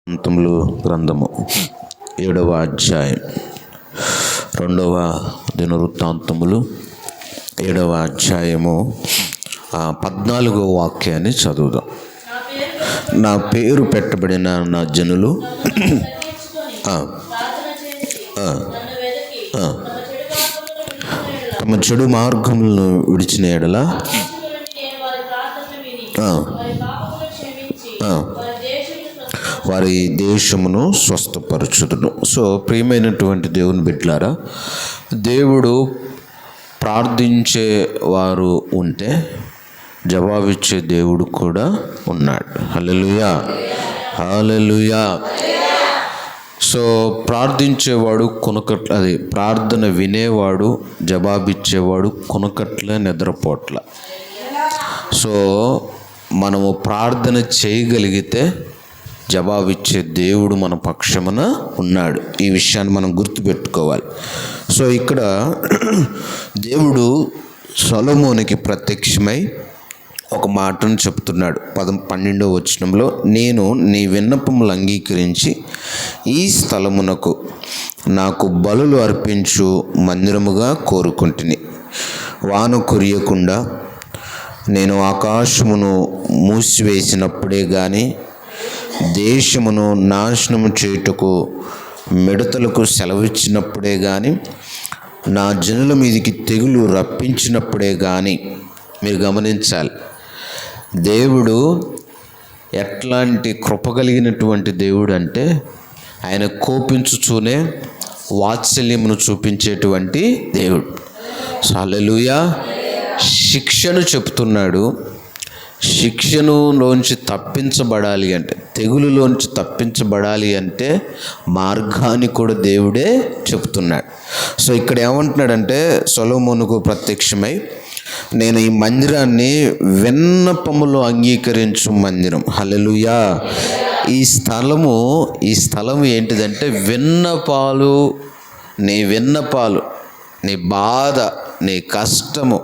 దినవృత్తాంతములు గ్రంథము 7వ అధ్యాయం. 2వ దినవృత్తాంతములు 7వ అధ్యాయము 14వ వాక్యాన్ని చదువుదాం. నా పేరు పెట్టబడిన నా జనులు తమ చెడు మార్గములను విడిచిన ఎడల వారి దేశమును స్వస్థపరచుదును. సో ప్రియమైనటువంటి దేవుని బిడ్డలారా, దేవుడు ప్రార్థించే వారు ఉంటే జవాబిచ్చే దేవుడు కూడా ఉన్నాడు. హల్లెలూయా, హల్లెలూయా. సో ప్రార్థించేవాడు అది ప్రార్థన వినేవాడు, జవాబిచ్చేవాడు కొనకట్ల నిద్రపోట్ల. సో మనము ప్రార్థన చేయగలిగితే జవాబిచ్చే దేవుడు మన పక్షమున ఉన్నాడు. ఈ విషయాన్ని మనం గుర్తుపెట్టుకోవాలి. సో ఇక్కడ దేవుడు సొలొమోనుకి ప్రత్యక్షమై ఒక మాటను చెప్తున్నాడు. 12వ వచనంలో, నేను నీ విన్నపములు అంగీకరించి ఈ స్థలమునకు నాకు బలులు అర్పించు మందిరముగా కోరుకుంటుని. వాన కురియకుండా నేను ఆకాశమును మూసివేసినప్పుడే కానీ, దేశమును నాశనము చేయుటకు మిడతలకు సెలవిచ్చినప్పుడే కానీ, నా జనుల మీదికి తెగులు రప్పించినప్పుడే కానీ. మీరు గమనించాలి, దేవుడు ఎట్లాంటి కృప కలిగినటువంటి దేవుడు అంటే, ఆయన కోపించుచూనే వాత్సల్యమును చూపించేటువంటి దేవుడు. హల్లెలూయా. శిక్షను చెప్తున్నాడు. శిక్షనులోంచి తప్పించబడాలి అంటే, తెగులులోంచి తప్పించబడాలి అంటే మార్గాన్ని కూడా దేవుడే చెప్తున్నాడు. సో ఇక్కడ ఏమంటున్నాడంటే, సొలొమోనుకు ప్రత్యక్షమై, నేను ఈ మందిరాన్ని విన్నపములు అంగీకరించు మందిరం. హల్లెలూయా. ఈ స్థలము ఏంటిదంటే విన్నపాలు, నీ బాధ, నీ కష్టము,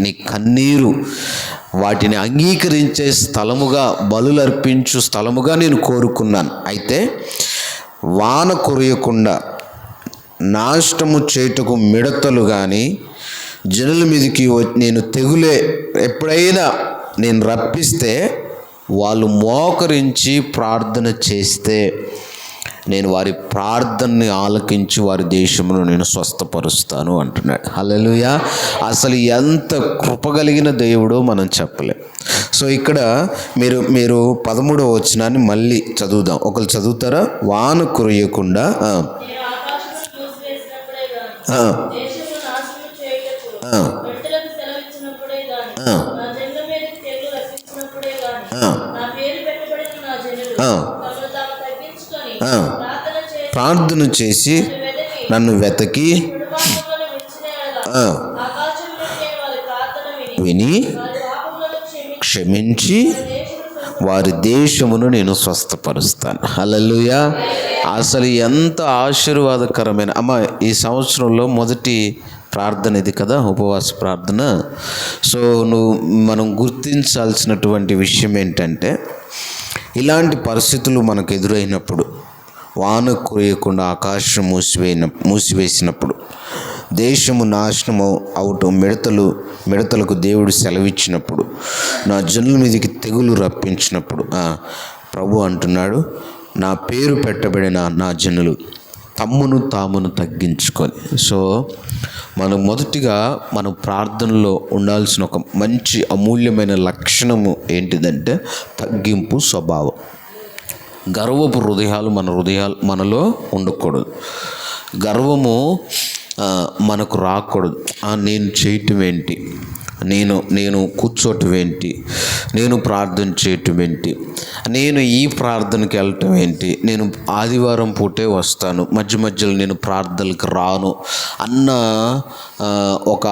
నీ కన్నీరు, వాటిని అంగీకరించే స్థలముగా, బలులు అర్పించు స్థలముగా నేను కోరుకున్నాను. అయితే వాన కురియకుండా నాశనము చేయుటకు మిడతలు కానీ, జనుల మీదకి నేను తెగులే ఎప్పుడైనా నేను రప్పిస్తే, వాళ్ళు మోకరించి ప్రార్థన చేస్తే నేను వారి ప్రార్థనని ఆలకించి వారి దేశమును నేను స్వస్థపరుస్తాను అంటున్నాడు. హల్లెలూయా. అసలు ఎంత కృపగలిగిన దేవుడో మనం చెప్పలేం. సో ఇక్కడ మీరు 13వ వచనాన్ని మళ్ళీ చదువుదాం. ఒకరు చదువుతారా? వాన కురియకుండా ప్రార్థన చేసి నన్ను వెతకి విని క్షమించి వారి దేశమును నేను స్వస్థపరుస్తాను. హల్లెలూయా. అసలు ఎంత ఆశీర్వాదకరమైన ఈ సంవత్సరంలో మొదటి ప్రార్థన ఇది కదా, ఉపవాస ప్రార్థన. సో మనం గుర్తించాల్సినటువంటి విషయం ఏంటంటే, ఇలాంటి పరిస్థితులు మనకు ఎదురైనప్పుడు, వాన కురియకుండా ఆకాశం మూసివేసినప్పుడు, దేశము నాశనము అవుటూ మిడతలకు దేవుడు సెలవిచ్చినప్పుడు, నా జనుల మీదకి తెగులు రప్పించినప్పుడు, ప్రభు అంటున్నాడు, నా పేరు పెట్టబడిన నా జనులు తమ్మును తామును తగ్గించుకొని. సో మనం మొదటిగా మన ప్రార్థనలో ఉండాల్సిన ఒక మంచి అమూల్యమైన లక్షణము ఏంటిదంటే తగ్గింపు స్వభావం. గర్వపు హృదయాలు మనలో ఉండకూడదు. గర్వము మనకు రాకూడదు. నేను చేయటం ఏంటి, నేను కూర్చోటం ఏంటి, నేను ప్రార్థన చేయటం ఏంటి, నేను ఈ ప్రార్థనకి వెళ్ళటం ఏంటి, నేను ఆదివారం పూటే వస్తాను, మధ్యలో నేను ప్రార్థనలకు రాను అన్న ఒక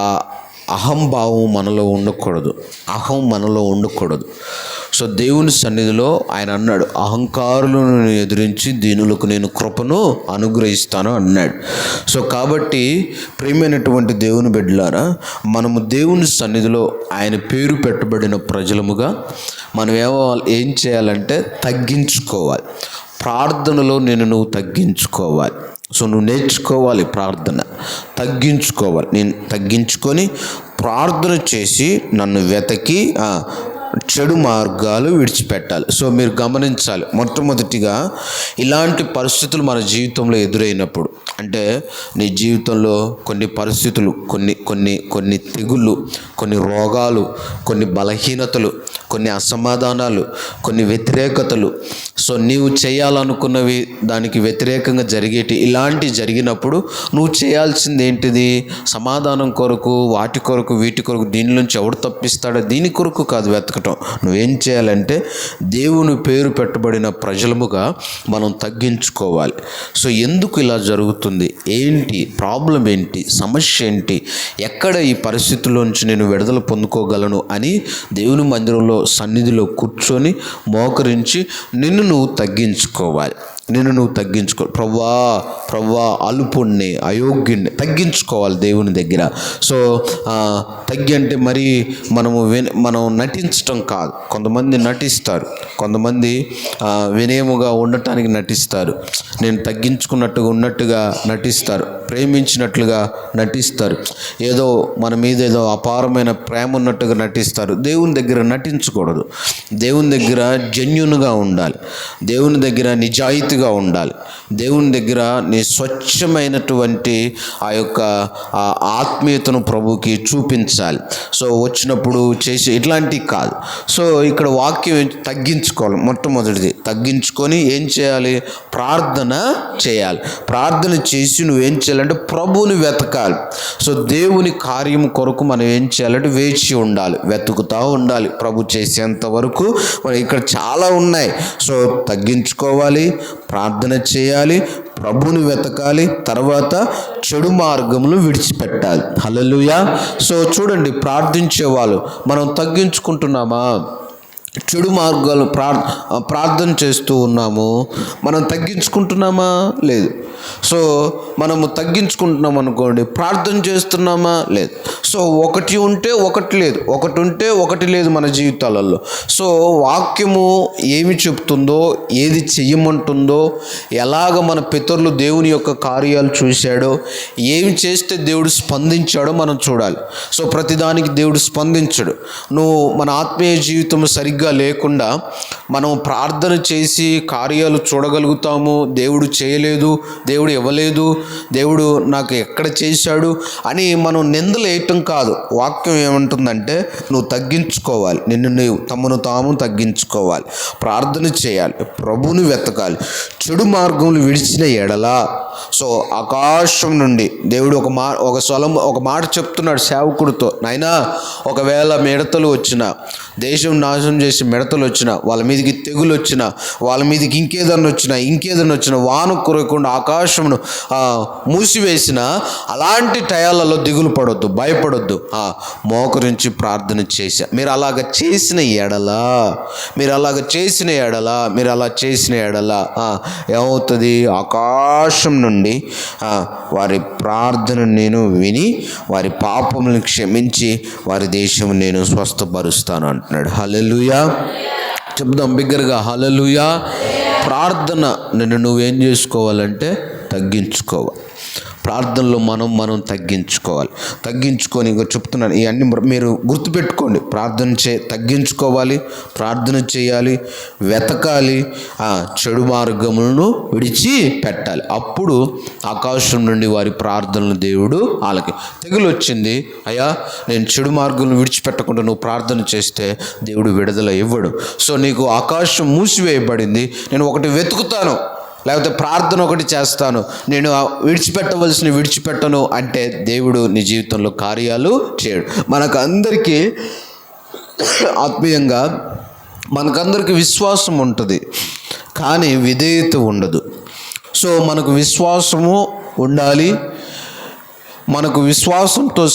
అహంభావం మనలో ఉండకూడదు. సో దేవుని సన్నిధిలో ఆయన అన్నాడు, అహంకారులను ఎదిరించి దీనులకు నేను కృపను అనుగ్రహిస్తాను అన్నాడు. సో కాబట్టి ప్రియమైనటువంటి దేవుని బిడ్డలారా, మనము దేవుని సన్నిధిలో ఆయన పేరు పెట్టబడిన ప్రజలముగా మనం ఏం చేయాలంటే తగ్గించుకోవాలి. ప్రార్థనలో నువ్వు తగ్గించుకోవాలి. సో నువ్వు నేర్చుకోవాలి ప్రార్థన, తగ్గించుకోవాలి. నేను తగ్గించుకొని ప్రార్థన చేసి నన్ను వెతకి చెడు మార్గాలు విడిచిపెట్టాలి. సో మీరు గమనించాలి, మొట్టమొదటిగా ఇలాంటి పరిస్థితులు మన జీవితంలో ఎదురైనప్పుడు, అంటే నీ జీవితంలో కొన్ని పరిస్థితులు, కొన్ని తెగుళ్ళు, కొన్ని రోగాలు, కొన్ని బలహీనతలు, కొన్ని అసమాధానాలు, కొన్ని వ్యతిరేకతలు, సో నీవు చేయాలనుకున్నవి దానికి వ్యతిరేకంగా ఇలాంటివి జరిగినప్పుడు నువ్వు చేయాల్సింది ఏంటిది? సమాధానం కొరకు, వాటి కొరకు, వీటి కొరకు, దీని నుంచి ఎవడు తప్పిస్తాడో దీని కొరకు కాదు వెతకటం. నువ్వేం చేయాలంటే దేవుని పేరు పెట్టబడిన ప్రజలముగా మనం తగ్గించుకోవాలి. సో ఎందుకు ఇలా జరుగుతుంది, ఏంటి ప్రాబ్లం, ఏంటి సమస్య, ఏంటి, ఎక్కడ ఈ పరిస్థితుల్లోంచి నేను విడుదల పొందుకోగలను అని దేవుని మందిరంలో సన్నిధిలో కూర్చొని మోకరించి నిన్ను నువ్వు తగ్గించుకోవాలి. ప్రవ్వా అల్పుణ్ణి, అయోగ్యుణ్ణి తగ్గించుకోవాలి దేవుని దగ్గర. సో తగ్గి అంటే మరి మనం నటించటం కాదు. కొంతమంది నటిస్తారు, కొంతమంది వినయముగా ఉండటానికి నటిస్తారు, నేను తగ్గించుకున్నట్టుగా నటిస్తారు, ప్రేమించినట్లుగా నటిస్తారు, ఏదో మన మీద ఏదో అపారమైన ప్రేమ ఉన్నట్టుగా నటిస్తారు. దేవుని దగ్గర నటించకూడదు. దేవుని దగ్గర జెన్యూన్గా ఉండాలి, దేవుని దగ్గర నిజాయితీగా ఉండాలి, దేవుని దగ్గర నీ స్వచ్ఛమైనటువంటి ఆ యొక్క ఆత్మీయతను ప్రభుకి చూపించాలి. సో వచ్చినప్పుడు చేసి ఇట్లాంటివి కాదు. సో ఇక్కడ వాక్యం తగ్గించుకోవాలి. మొట్టమొదటిది తగ్గించుకొని ఏం చేయాలి? ప్రార్థన చేయాలి. ప్రార్థన చేసి నువ్వేం చేయాలంటే ప్రభువుని వెతకాలి. సో దేవుని కార్యం కొరకు మనం ఏం చేయాలంటే వేచి ఉండాలి, వెతుకుతూ ఉండాలి ప్రభు చేసేంత వరకు. మరి ఇక్కడ చాలా ఉన్నాయి. సో తగ్గించుకోవాలి, ప్రార్థన చేయాలి, ప్రభుని వెతకాలి, తర్వాత చెడు మార్గములు విడిచిపెట్టాలి. హల్లెలూయా. సో చూడండి, ప్రార్థించే వాళ్ళు మనం తగ్గించుకుంటున్నామా? చెడు మార్గాలు ప్రార్థన చేస్తూ ఉన్నాము, మనం తగ్గించుకుంటున్నామా? లేదు. సో మనము తగ్గించుకుంటున్నాం అనుకోండి, ప్రార్థన చేస్తున్నామా? లేదు. సో ఒకటి ఉంటే ఒకటి లేదు, ఒకటి ఉంటే ఒకటి లేదు మన జీవితాలలో. సో వాక్యము ఏమి చెప్తుందో, ఏది చెయ్యమంటుందో, ఎలాగ మన పితరులు దేవుని యొక్క కార్యాలు చూశాడో, ఏమి చేస్తే దేవుడు స్పందించాడో మనం చూడాలి. సో ప్రతిదానికి దేవుడు స్పందించడు. నువ్వు మన ఆత్మీయ జీవితం సరిగ్గా లేకుండా మనం ప్రార్థన చేసి కార్యాలు చూడగలుగుతాము, దేవుడు చేయలేదు, దేవుడు ఇవ్వలేదు, దేవుడు నాకు ఎక్కడ చేశాడు అని మనం నిందలు వేయటం కాదు. వాక్యం ఏమంటుందంటే నువ్వు తగ్గించుకోవాలి, తమను తాము తగ్గించుకోవాలి, ప్రార్థన చేయాలి, ప్రభువుని వెతకాలి, చెడు మార్గములు విడిచిన ఎడలా. సో ఆకాశం నుండి దేవుడు ఒక మాట చెప్తున్నాడు సేవకుడితో, నాయనా ఒకవేళ మిడతలు వచ్చినా, దేశం నాశనం చేసి మిడతలు వచ్చినా, వాళ్ళ మీదకి తెగులు వచ్చినా, వాళ్ళ మీదకి ఇంకేదన్నా వచ్చినా, వాన కురవకుండా ఆకాశమును మూసివేసిన అలాంటి టయాలలో దిగులు పడొద్దు, భయపడొద్దు, మోకరించి ప్రార్థన చేశా. మీరు అలాగ చేసిన ఎడల ఏమవుతుంది? ఆకాశం నుండి వారి ప్రార్థన నేను విని వారి పాపములను క్షమించి వారి దేశం నేను స్వస్థపరుస్తాను అంటున్నాడు. హల్లెలూయా. చెప్దాం బిగ్గరగా, హల్లెలూయా. ప్రార్థన నువ్వేం చేసుకోవాలంటే తగ్గించుకోవాలి. ప్రార్థనలో మనం తగ్గించుకొని ఇంకా చెప్తున్నాను, ఇవన్నీ మీరు గుర్తుపెట్టుకోండి. తగ్గించుకోవాలి, ప్రార్థన చేయాలి, వెతకాలి, చెడు మార్గములను విడిచిపెట్టాలి. అప్పుడు ఆకాశం నుండి వారి ప్రార్థనలు దేవుడు వాళ్ళకి తెగులు వచ్చింది, అయ్యా నేను చెడు మార్గములను విడిచిపెట్టకుండా నువ్వు ప్రార్థన చేస్తే దేవుడు విడుదల ఇవ్వడు. సో నీకు ఆకాశం మూసివేయబడింది, నేను ఒకటి వెతుకుతాను, లేకపోతే ప్రార్థన ఒకటి చేస్తాను, నేను విడిచిపెట్టను అంటే దేవుడు నీ జీవితంలో కార్యాలు చేయడు. మనకందరికీ ఆత్మీయంగా మనకందరికీ విశ్వాసం ఉంటుంది, కానీ విధేయత ఉండదు. సో మనకు విశ్వాసము ఉండాలి, మనకు విశ్వాసంతో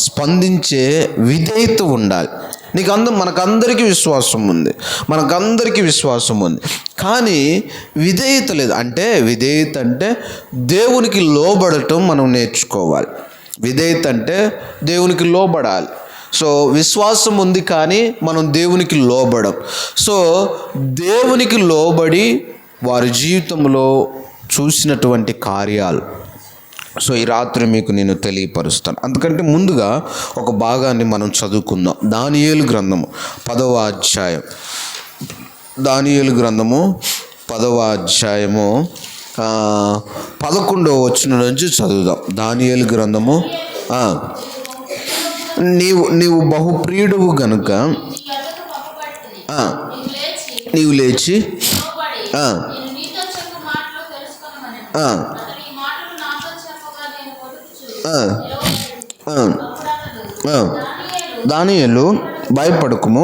స్పందించే విధేయత ఉండాలి. మనకందరికీ విశ్వాసం ఉంది, కానీ విధేయత లేదు. విధేయత అంటే దేవునికి లోబడటం మనం నేర్చుకోవాలి. విధేయత అంటే దేవునికి లోబడాలి. సో విశ్వాసం ఉంది కానీ మనం దేవునికి లోబడం. సో దేవునికి లోబడి వారి జీవితంలో చూసినటువంటి కార్యాలు సో ఈ రాత్రి మీకు నేను తెలియపరుస్తాను. అందుకంటే ముందుగా ఒక భాగాన్ని మనం చదువుకుందాం. దానియేలు గ్రంథము 10వ అధ్యాయం. దానియేలు గ్రంథము 10వ అధ్యాయము 11వ వచనం నుంచి చదువుదాం. దానియేలు గ్రంథము నీవు బహుప్రియుడువు గనుక నీవు లేచి దానియేలు భయపడకుము,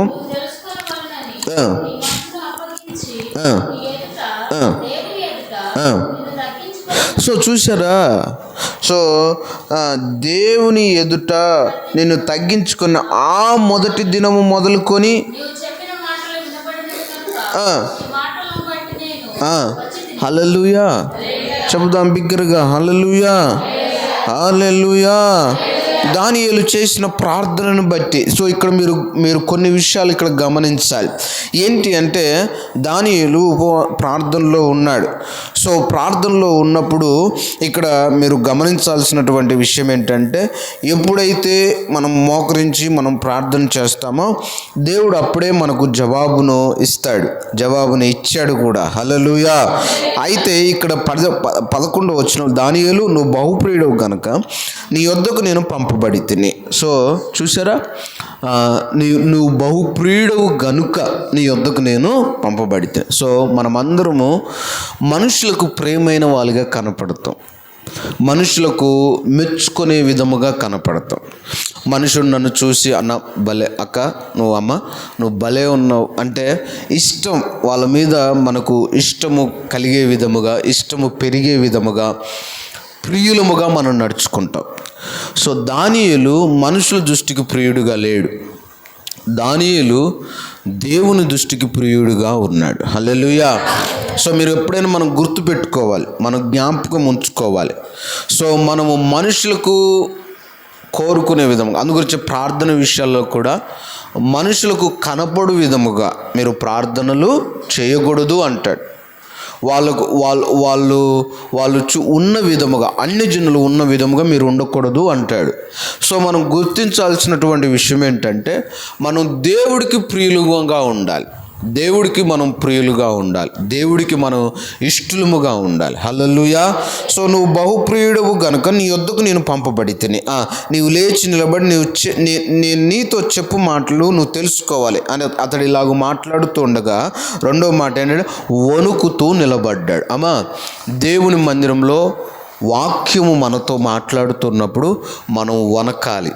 సో చూసారా, సో దేవుని ఎదుట నేను తగ్గించుకున్న ఆ మొదటి దినము మొదలుకొని హల్లెలూయా చెబుదాం బిగ్గరగా, హల్లెలూయా హల్లెలూయా. దానియేలు చేసిన ప్రార్థనను బట్టి సో ఇక్కడ మీరు కొన్ని విషయాలు ఇక్కడ గమనించాలి. ఏంటి అంటే దానియేలు ప్రార్థనలో ఉన్నాడు. సో ప్రార్థనలో ఉన్నప్పుడు ఇక్కడ మీరు గమనించాల్సినటువంటి విషయం ఏంటంటే, ఎప్పుడైతే మనం మోకరించి మనం ప్రార్థన చేస్తామో దేవుడు అప్పుడే మనకు జవాబును ఇస్తాడు. జవాబును ఇచ్చాడు కూడా, హల్లెలూయా. అయితే ఇక్కడ 11వ వచనం, దానియేలు నువ్వు బహుప్రియుడవు గనుక నీ యొద్దకు నేను పంపబడి తిని. సో చూసారా, నువ్వు బహుప్రియుడవు గనుక నీ యొద్దకు నేను పంపబడితే. సో మనమందరము మనుషులకు ప్రేమైన వాళ్ళుగా కనపడతాం, మనుషులకు మెచ్చుకునే విధముగా కనపడతాం. మనుషుడు నన్ను చూసి అన్న భలే అక్క, నువ్వు అమ్మ నువ్వు భలే ఉన్నావు అంటే ఇష్టం, వాళ్ళ మీద మనకు ఇష్టము కలిగే విధముగా, ఇష్టము పెరిగే విధముగా, ప్రియులముగా మనం నడుచుకుంటాం. సో దానియేలు మనుషుల దృష్టికి ప్రియుడుగా లేడు, దానియేలు దేవుని దృష్టికి ప్రియుడుగా ఉన్నాడు. హల్లెలూయా. సో మీరు ఎప్పుడైనా మనం గుర్తుపెట్టుకోవాలి, మనం జ్ఞాపకం ఉంచుకోవాలి. సో మనము మనుషులకు కోరుకునే విధంగా, అందుగురించి ప్రార్థన విషయాల్లో కూడా మనుషులకు కనపడు విధముగా మీరు ప్రార్థనలు చేయకూడదు అంటాడు. వాళ్ళు ఉన్న విధముగా, అన్ని జనులు ఉన్న విధముగా మీరు ఉండకూడదు అంటాడు. సో మనం గుర్తించాల్సినటువంటి విషయం ఏంటంటే, మనం దేవుడికి ప్రియులుగా ఉండాలి, దేవుడికి మనం ప్రియులుగా ఉండాలి, దేవుడికి మనం ఇష్టలుముగా ఉండాలి. హల్లెలూయా. సో నువ్వు బహుప్రియుడవు గనుక నీ యొద్దకు నేను పంపబడి తిని, నీవు లేచి నిలబడి నేను నీతో చెప్పు మాటలు నువ్వు తెలుసుకోవాలి అని అతడు ఇలాగ మాట్లాడుతూ ఉండగా, రెండవ మాట ఏంటంటే వణుకుతూ నిలబడ్డాడు. అమ్మా, దేవుని మందిరంలో వాక్యము మనతో మాట్లాడుతున్నప్పుడు మనం వణకాలి.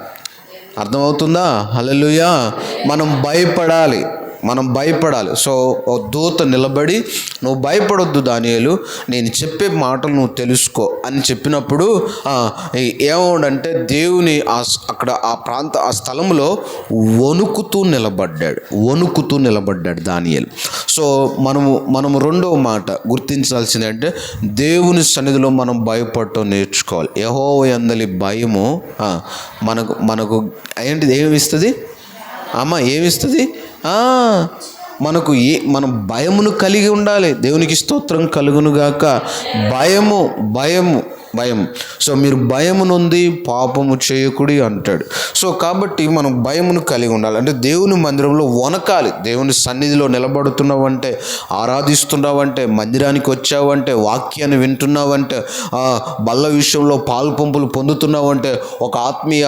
అర్థమవుతుందా? హల్లెలూయా. మనం భయపడాలి. సో ఓ దూత నిలబడి, నువ్వు భయపడొద్దు దానియేలు, నేను చెప్పే మాటలు నువ్వు తెలుసుకో అని చెప్పినప్పుడు ఏమవుడంటే దేవుని అక్కడ ఆ స్థలంలో వణుకుతూ నిలబడ్డాడు దానియేలు. సో మనము రెండవ మాట గుర్తించాల్సింది అంటే, దేవుని సన్నిధిలో మనం భయపడటం నేర్చుకోవాలి. యెహోవా యందలి భయము మనకు ఏంటిది, ఏమిస్తుంది అమ్మ, ఏమిస్తుంది? మనకు మనం భయమును కలిగి ఉండాలి. దేవునికి స్తోత్రం కలుగునుగాక. భయము. సో మీరు భయమునుంది పాపము చేయకుడి అంటాడు. సో కాబట్టి మనం భయమును కలిగి ఉండాలి. అంటే దేవుని మందిరంలో వణకాలి. దేవుని సన్నిధిలో నిలబడుతున్నావంటే, ఆరాధిస్తున్నావంటే, మందిరానికి వచ్చావంటే, వాక్యాన్ని వింటున్నావంటే, బల్ల విషయంలో పాలు పంపులు పొందుతున్నావంటే, ఒక ఆత్మీయ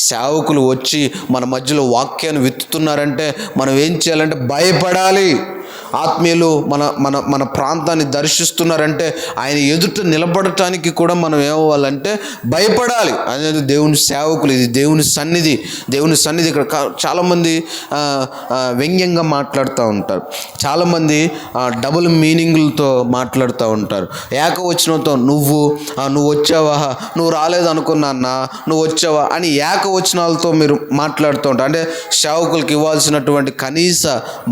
సేవకులు వచ్చి మన మధ్యలో వాక్యాన్ని విత్తుతున్నారంటే మనం ఏం చేయాలంటే భయపడాలి. ఆత్మీయులు మన ప్రాంతాన్ని దర్శిస్తున్నారంటే ఆయన ఎదుట నిలబడటానికి కూడా మనం ఏమవ్వాలంటే భయపడాలి. అనేది దేవుని సేవకులు, ఇది దేవుని సన్నిధి. ఇక్కడ చాలామంది వ్యంగ్యంగా మాట్లాడుతూ ఉంటారు, చాలామంది డబుల్ మీనింగ్లతో మాట్లాడుతూ ఉంటారు. ఏకవచనంతో నువ్వు వచ్చావా, నువ్వు రాలేదు అనుకున్నా, నువ్వు వచ్చావా అని ఏకవచనాలతో మీరు మాట్లాడుతూ ఉంటారు. అంటే సేవకులకు ఇవ్వాల్సినటువంటి కనీస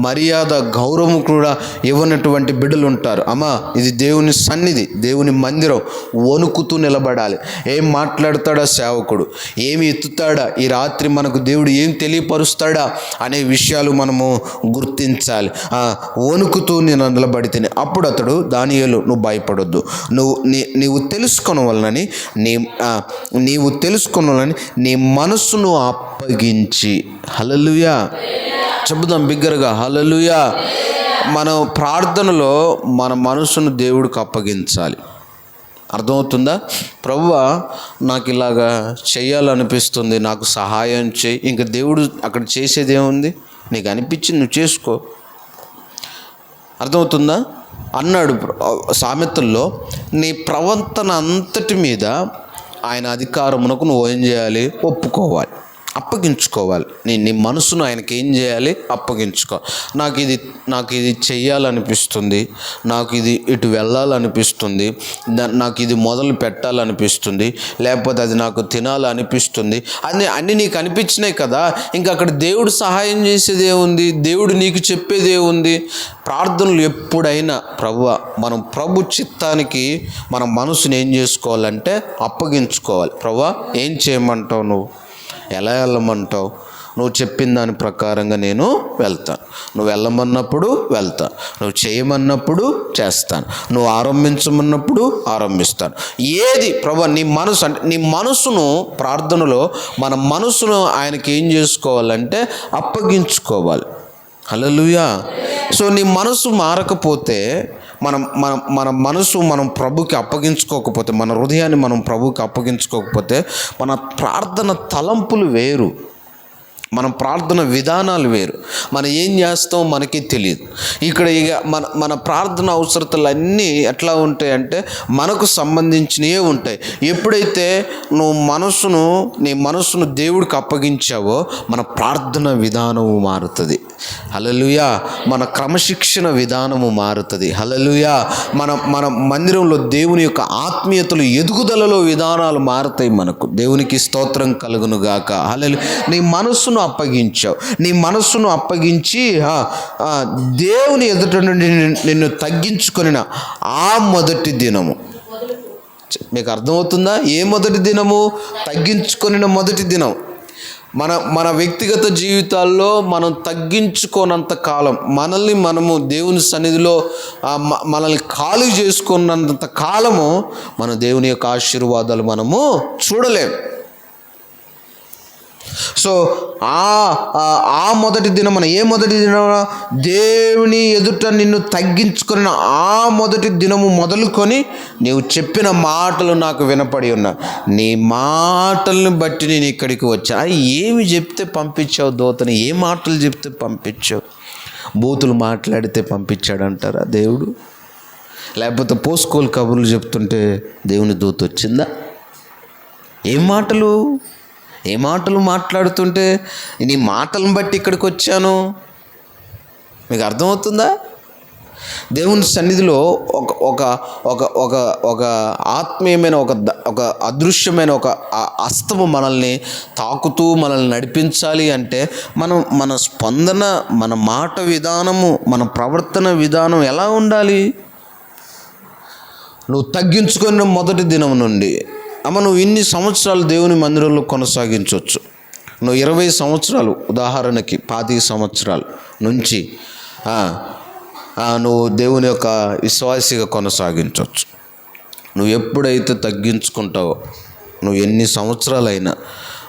మర్యాద, గౌరవం కూడా ఇవ్వనటువంటి బిడ్డలు ఉంటారు. అమ్మా, ఇది దేవుని సన్నిధి, దేవుని మందిరం, వణుకుతూ నిలబడాలి. ఏం మాట్లాడతాడా సేవకుడు, ఏమి ఎత్తుతాడా, ఈ రాత్రి మనకు దేవుడు ఏం తెలియపరుస్తాడా అనే విషయాలు మనము గుర్తించాలి. వణుకుతూ నేను నిలబడితేనే అప్పుడు అతడు, దానియేలు నువ్వు భయపడొద్దు, నీవు తెలుసుకున్న వలనని నీ మనస్సును అప్పగించి. హల్లెలూయా చెబుదాం బిగ్గరగా, హల్లెలూయా. మనం ప్రార్థనలో మన మనసును దేవుడికి అప్పగించాలి. అర్థమవుతుందా? ప్రభువా, నాకు ఇలాగా చేయాలనిపిస్తుంది, నాకు సహాయం చేయి. ఇంకా దేవుడు అక్కడ చేసేది ఏముంది? నీకు అనిపించింది నువ్వు చేసుకో. అర్థమవుతుందా? అన్నాడు సామెతల్లో, నీ ప్రవర్తన అంతటి మీద ఆయన అధికారమునకు నువ్వు ఏం చేయాలి? ఒప్పుకోవాలి, అప్పగించుకోవాలి. నీ మనసును ఆయనకి ఏం చేయాలి? అప్పగించుకో. నాకు ఇది చెయ్యాలనిపిస్తుంది, నాకు ఇది ఇటు వెళ్ళాలనిపిస్తుంది, నాకు ఇది మొదలు పెట్టాలనిపిస్తుంది, లేకపోతే అది నాకు తినాలనిపిస్తుంది, అన్నీ నీకు అనిపించినాయి కదా. ఇంకా అక్కడ దేవుడు సహాయం చేసేది ఏముంది? దేవుడు నీకు చెప్పేది ఏముంది? ప్రార్థనలు ఎప్పుడైనా ప్రభువా, మనం ప్రభు చిత్తానికి మన మనసుని ఏం చేసుకోవాలంటే అప్పగించుకోవాలి. ప్రభువా, ఏం చేయమంటావు, నువ్వు ఎలా వెళ్ళమంటావు, నువ్వు చెప్పిన దాని ప్రకారంగా నేను వెళ్తాను, నువ్వు వెళ్ళమన్నప్పుడు వెళ్తాను, నువ్వు చేయమన్నప్పుడు చేస్తాను, నువ్వు ఆరంభించమన్నప్పుడు ఆరంభిస్తాను. ఏది ప్రభు నీ మనసు అంటే, నీ మనసును ప్రార్థనలో మన మనసును ఆయనకి ఏం చేసుకోవాలంటే అప్పగించుకోవాలి. హల్లెలూయా. సో నీ మనసు మారకపోతే, మన మనసు మనం ప్రభుకి అప్పగించుకోకపోతే, మన హృదయాన్ని మనం ప్రభుకి అప్పగించుకోకపోతే, మన ప్రార్థన తలంపులు వేరు, మన ప్రార్థన విధానాలు వేరు, మనం ఏం చేస్తాం మనకి తెలియదు. ఇక్కడ ఇక మన ప్రార్థన అవసరతలన్నీ ఎట్లా ఉంటాయంటే మనకు సంబంధించినవే ఉంటాయి. ఎప్పుడైతే నీ మనసును దేవుడికి అప్పగించావో మన ప్రార్థన విధానము మారుతుంది. హల్లెలూయా. మన క్రమశిక్షణ విధానము మారుతుంది. హల్లెలూయా. మన మందిరంలో దేవుని యొక్క ఆత్మీయతలు ఎదుగుదలలో విధానాలు మారుతాయి మనకు. దేవునికి స్తోత్రం కలుగును గాక. హల్లెలూయా. నీ మనస్సును అప్పగించావు, నీ మనస్సును అప్పగించి దేవుని ఎదుట నుండి నిన్ను తగ్గించుకొనిన ఆ మొదటి దినము. మీకు అర్థమవుతుందా? ఏ మొదటి దినము? తగ్గించుకొనిన మొదటి దినం. మన వ్యక్తిగత జీవితాల్లో మనం తగ్గించుకోనంత కాలం, మనము దేవుని సన్నిధిలో మనల్ని ఖాళీ చేసుకున్నంత కాలము మన దేవుని యొక్క ఆశీర్వాదాలు మనము చూడలేం. సో ఆ మొదటి దినం, ఏ మొదటి దినం? దేవుని ఎదుట నిన్ను తగ్గించుకున్న ఆ మొదటి దినము మొదలుకొని నీవు చెప్పిన మాటలు నాకు వినపడి ఉన్నా, నీ మాటలను బట్టి నేను ఇక్కడికి వచ్చా. ఏమి చెప్తే పంపించావు దూతని? ఏ మాటలు చెప్తే పంపించావు? బూతులు మాట్లాడితే పంపించాడంటారా దేవుడు? లేకపోతే పోస్కోలు కబుర్లు చెప్తుంటే దేవుని దూత వచ్చిందా? ఏ మాటలు మాట్లాడుతుంటే నీ మాటలను బట్టి ఇక్కడికి వచ్చాను? మీకు అర్థమవుతుందా? దేవుని సన్నిధిలో ఒక ఆత్మీయమైన ఒక అదృశ్యమైన ఒక హస్తము మనల్ని తాకుతూ మనల్ని నడిపించాలి అంటే మన స్పందన, మన మాట విధానము, మన ప్రవర్తన విధానం ఎలా ఉండాలి? నువ్వు తగ్గించుకున్న మొదటి దినం నుండి నువ్వు ఇన్ని సంవత్సరాలు దేవుని మందిరంలో కొనసాగించవచ్చు. నువ్వు 20 సంవత్సరాలు, ఉదాహరణకి 25 సంవత్సరాల నుంచి నువ్వు దేవుని యొక్క విశ్వాసిగా కొనసాగించవచ్చు. నువ్వు ఎప్పుడైతే తగ్గించుకుంటావో, నువ్వు ఎన్ని సంవత్సరాలైనా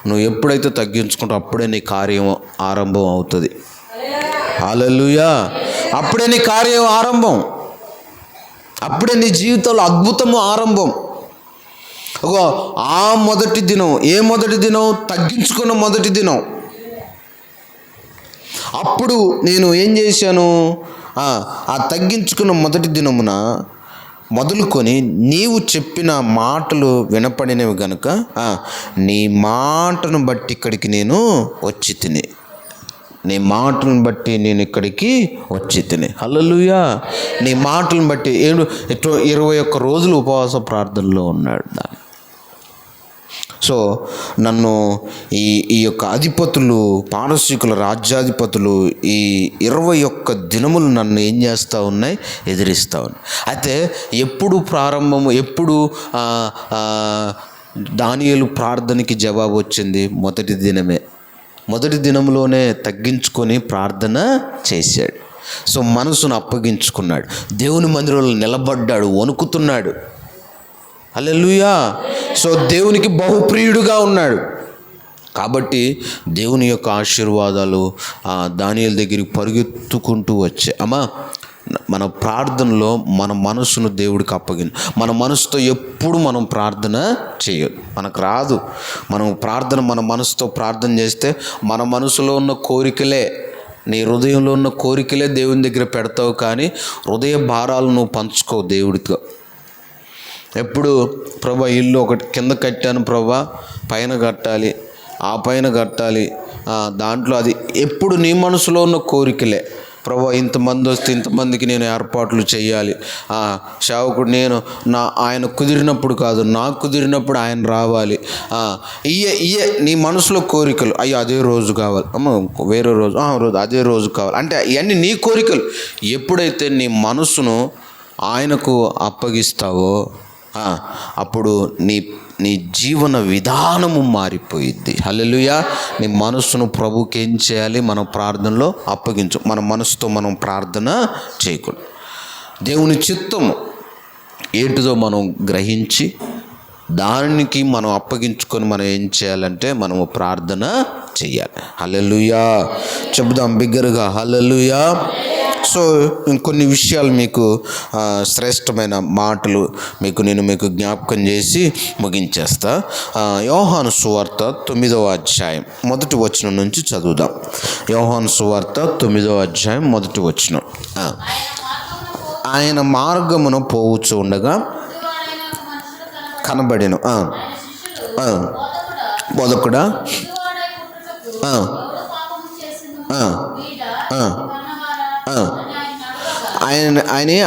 నువ్వు ఎప్పుడైతే తగ్గించుకుంటావో అప్పుడే నీ కార్యం ఆరంభం అవుతుంది. హల్లెలూయా. అప్పుడే నీ కార్యం ఆరంభం, అప్పుడే నీ జీవితంలో అద్భుతము ఆరంభం. ఆ మొదటి దినం, ఏ మొదటి దినం? తగ్గించుకున్న మొదటి దినం. అప్పుడు నేను ఏం చేశాను? ఆ తగ్గించుకున్న మొదటి దినమున మొదలుకొని నీవు చెప్పిన మాటలు వినపడినవి గనుక నీ మాటను బట్టి ఇక్కడికి నేను వచ్చి తిని, నీ మాటలను బట్టి నేను ఇక్కడికి వచ్చి తిని. హల్లెలూయా. నీ మాటలను బట్టి 21 రోజులు ఉపవాస ప్రార్థనలో ఉన్నాడు. సో నన్ను ఈ ఈ యొక్క అధిపతులు, పారసీకుల రాజ్యాధిపతులు ఈ 21 దినములు నన్ను ఏం చేస్తూ ఉన్నాయి, ఎదిరిస్తూ ఉన్నాయి. అయితే ఎప్పుడు ప్రారంభము, ఎప్పుడు దానియేలు ప్రార్థనకి జవాబు వచ్చింది? మొదటి దినంలోనే తగ్గించుకొని ప్రార్థన చేశాడు. సో మనసును అప్పగించుకున్నాడు, దేవుని మందిరంలో నిలబడ్డాడు, వణుకుతున్నాడు. హల్లెలూయా. సో దేవునికి బహుప్రియుడుగా ఉన్నాడు. కాబట్టి దేవుని యొక్క ఆశీర్వాదాలు దానియేలు దగ్గరికి పరుగెత్తుకుంటూ వచ్చాయి. అమ్మా, మన ప్రార్థనలో మన మనసును దేవుడికి మన మనసుతో ఎప్పుడు మనం ప్రార్థన చేయొద్దు. మనకు రాదు. మన మనసుతో ప్రార్థన చేస్తే మన మనసులో ఉన్న కోరికలే, నీ హృదయంలో ఉన్న కోరికలే దేవుని దగ్గర పెడతావు, కానీ హృదయ భారాలు నువ్వు పంచుకోవు దేవుడితో. ఎప్పుడు ప్రభా ఇల్లు ఒకటి కింద కట్టాను ప్రభా, పైన కట్టాలి, ఆ పైన కట్టాలి, దాంట్లో అది ఎప్పుడు నీ మనసులో ఉన్న కోరికలే. ప్రభా ఇంతమంది వస్తే ఇంతమందికి నేను ఏర్పాట్లు చేయాలి, సేవకుడు ఆయన కుదిరినప్పుడు కాదు, నాకు కుదిరినప్పుడు ఆయన రావాలి, ఇయే నీ మనసులో కోరికలు. అయ్యో అదే రోజు కావాలి, వేరే రోజు అదే రోజు కావాలి అంటే ఇవన్నీ నీ కోరికలు. ఎప్పుడైతే నీ మనసును ఆయనకు అప్పగిస్తావో అప్పుడు నీ జీవన విధానము మారిపోయిద్ది. హల్లెలూయా. నీ మనసును ప్రభుకి ఏం చేయాలి? మనం ప్రార్థనలో అప్పగించు. మన మనసుతో మనం ప్రార్థన చేయకూడదు. దేవుని చిత్తము ఏంటిదో మనం గ్రహించి దానికి మనం అప్పగించుకొని మనం ఏం చేయాలంటే మనము ప్రార్థన చేయాలి. హల్లెలూయా. చెబుదాం బిగ్గరగా హల్లెలూయా. సో ఇంకొన్ని విషయాలు మీకు శ్రేష్టమైన మాటలు మీకు జ్ఞాపకం చేసి ముగించేస్తా. యోహాను సువార్త 9వ అధ్యాయం 1వ వచనం నుంచి చదువుదాం. యోహాను సువార్త 9వ అధ్యాయం 1వ వచనం. ఆయన మార్గమును పోవచ్చు ఉండగా కనబడెను. బోధకుడా,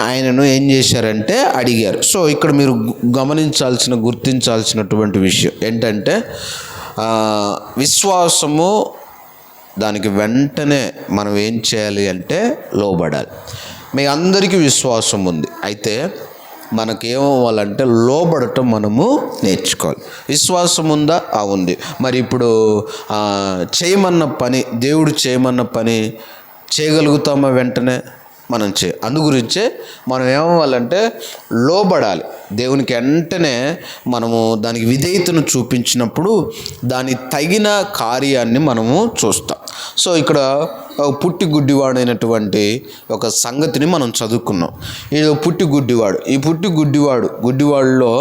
ఆయనను ఏం చేశారంటే అడిగారు. సో ఇక్కడ మీరు గుర్తించాల్సినటువంటి విషయం ఏంటంటే విశ్వాసము, దానికి వెంటనే మనం ఏం చేయాలి అంటే లోబడాలి. మీ అందరికీ విశ్వాసం ఉంది, అయితే మనకేమవ్వాలంటే లోబడటం మనము నేర్చుకోవాలి. విశ్వాసం ఉందా? ఉంది. మరి ఇప్పుడు చేయమన్న పని, దేవుడు చేయమన్న పని చేయగలుగుతామా? వెంటనే మనం అందుగురించే మనం ఏమవ్వాలంటే లోబడాలి. దేవునికి వెంటనే మనము దానికి విధేయతను చూపించినప్పుడు దాని తగిన కార్యాన్ని మనము చూస్తాం. సో ఇక్కడ పుట్టి గుడ్డివాడైనటువంటి ఒక సంగతిని మనం చదువుకున్నాం. ఇది పుట్టి గుడ్డివాడు. ఈ గుడ్డివాడులో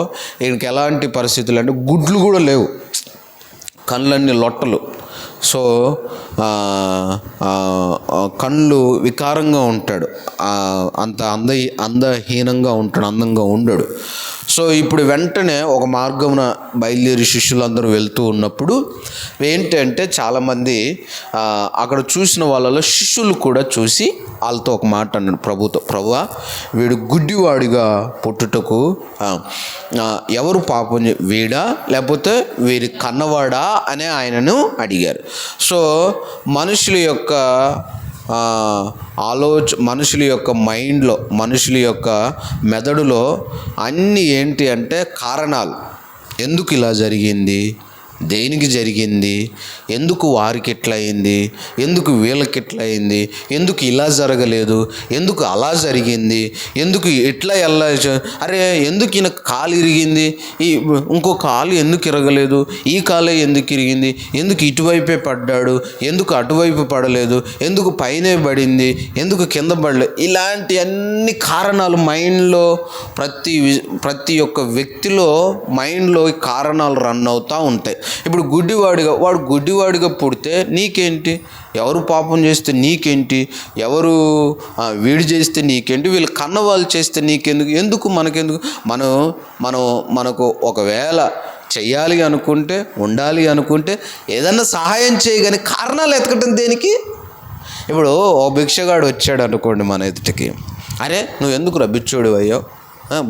ఈయనకి ఎలాంటి పరిస్థితులు అంటే గుడ్లు కూడా లేవు, కళ్ళన్నీ లొట్టలు. సో కళ్ళు వికారంగా ఉంటాడు, అంత అందహీనంగా ఉంటాడు, అందంగా ఉండడు. సో ఇప్పుడు వెంటనే ఒక మార్గమున బయలుదేరి శిష్యులందరూ వెళ్తూ ఉన్నప్పుడు ఏంటంటే చాలామంది అక్కడ చూసిన వాళ్ళలో శిష్యులు కూడా చూసి వాళ్ళతో ఒక మాట అన్నాడు ప్రభుతో, ప్రభువా వీడు గుడ్డివాడిగా పుట్టుటకు ఎవరు పాపం వీడా లేకపోతే వీరి కన్నవాడా అని ఆయనను అడిగారు. సో మనుషుల యొక్క మనుషుల యొక్క మైండ్లో, మనుషుల యొక్క మెదడులో అన్నీ ఏంటి అంటే కారణాలు. ఎందుకు ఇలా జరిగింది, దేనికి జరిగింది, ఎందుకు వారికి ఎట్లా అయింది, ఎందుకు వీళ్ళకి ఎట్లా అయింది, ఎందుకు ఇలా జరగలేదు, ఎందుకు అలా జరిగింది, ఎందుకు ఎట్లా అరే ఎందుకు ఈయన కాలు ఇరిగింది, ఇంకో కాలు ఎందుకు ఇరగలేదు, ఈ కాలే ఎందుకు ఇరిగింది, ఎందుకు ఇటువైపే పడ్డాడు, ఎందుకు అటువైపు పడలేదు, ఎందుకు పైనే పడింది, ఎందుకు కింద పడలేదు, ఇలాంటి అన్ని కారణాలు మైండ్లో ప్రతి ఒక్క వ్యక్తిలో మైండ్లో కారణాలు రన్ అవుతూ ఉంటాయి. ఇప్పుడు గుడ్డివాడిగా పుడితే నీకేంటి, ఎవరు పాపం చేస్తే నీకేంటి, ఎవరు వీడు చేస్తే నీకేంటి, వీళ్ళు కన్నవాళ్ళు చేస్తే నీకెందుకు, మనకెందుకు, మనకు ఒకవేళ చెయ్యాలి అనుకుంటే, ఉండాలి అనుకుంటే ఏదన్నా సహాయం చేయగానే కారణాలు ఎతకటం దేనికి? ఇప్పుడు ఓ భిక్షగాడు వచ్చాడు అనుకోండి మన ఎదుటికి, అరే నువ్వు ఎందుకు బిచ్చోడు అయ్యో,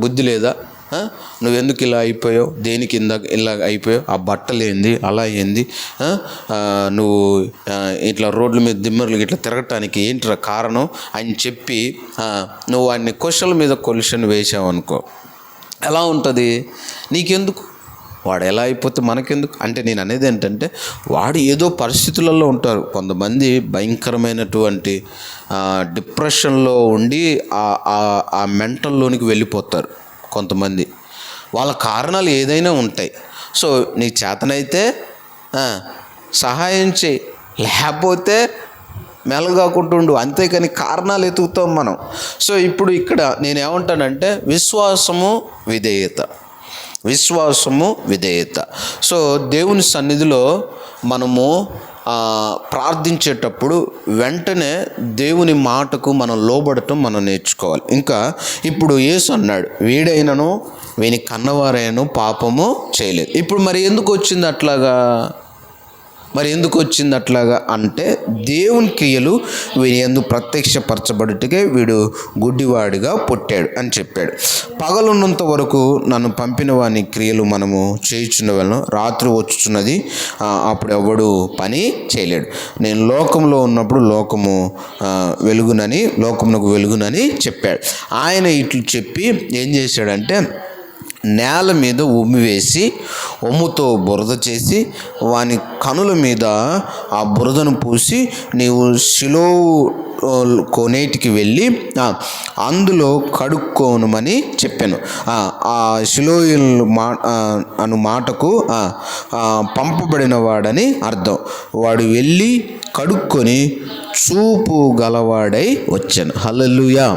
బుద్ధి లేదా, నువ్వెందుకు ఇలా అయిపోయావు, దేనికి ఇలా అయిపోయావు, ఆ బట్టలు ఏంది, అలా ఏంది, నువ్వు ఇట్లా రోడ్ల మీద దిమ్మర్లు ఇట్లా తిరగటానికి ఏంట్రా కారణం అని చెప్పి నువ్వు వాడిని క్వశ్చన్ల మీద క్వశ్చన్ వేసావు అనుకో, ఎలా ఉంటుంది నీకెందుకు, వాడు ఎలా అయిపోతే మనకెందుకు. అంటే నేను అనేది ఏంటంటే వాడు ఏదో పరిస్థితులలో ఉంటారు. కొంతమంది భయంకరమైనటువంటి డిప్రెషన్లో ఉండి ఆ మెంటల్లోనికి వెళ్ళిపోతారు. కొంతమంది వాళ్ళ కారణాలు ఏదైనా ఉంటాయి. సో నీ చేతనైతే సహాయం చేయి, లేకపోతే మెలగాకుంటుండు, అంతేకాని కారణాలు ఎతుకుతాం మనం. సో ఇప్పుడు ఇక్కడ నేనేమంటానంటే విశ్వాసము విధేయత. సో దేవుని సన్నిధిలో మనము ప్రార్థించేటప్పుడు వెంటనే దేవుని మాటకు మనం లోబడటం మనం నేర్చుకోవాలి. ఇంకా ఇప్పుడు యేసు అన్నాడు, వీడైనను వీని కన్నవారైనను పాపము చేయలేదు. ఇప్పుడు మరి ఎందుకు వచ్చింది అట్లాగా అంటే దేవుని క్రియలు వీని యందు ప్రత్యక్షపరచబడుటకే వీడు గుడ్డివాడిగా పుట్టాడు అని చెప్పాడు. పగలున్నంత వరకు నన్ను పంపిన వాని క్రియలు మనము చేయుచున్న వలన రాత్రి వచ్చుచున్నది, అప్పుడు ఎవడు పని చేయలేడు. నేను లోకంలో ఉన్నప్పుడు లోకమునకు వెలుగునని చెప్పాడు. ఆయన ఇట్లు చెప్పి ఏం చేశాడంటే నేల మీద ఉమ్మి వేసి ఉమ్ముతో బురద చేసి వాని కనుల మీద ఆ బురదను పూసి నీవు సిలోవు కోనేటికి వెళ్ళి అందులో కడుక్కోనుమని చెప్పాను. ఆ సిలోయిల్ అను మాటకు పంపబడిన వాడని అర్థం. వాడు వెళ్ళి కడుక్కొని చూపు గలవాడై వచ్చాను. హల్లెలూయా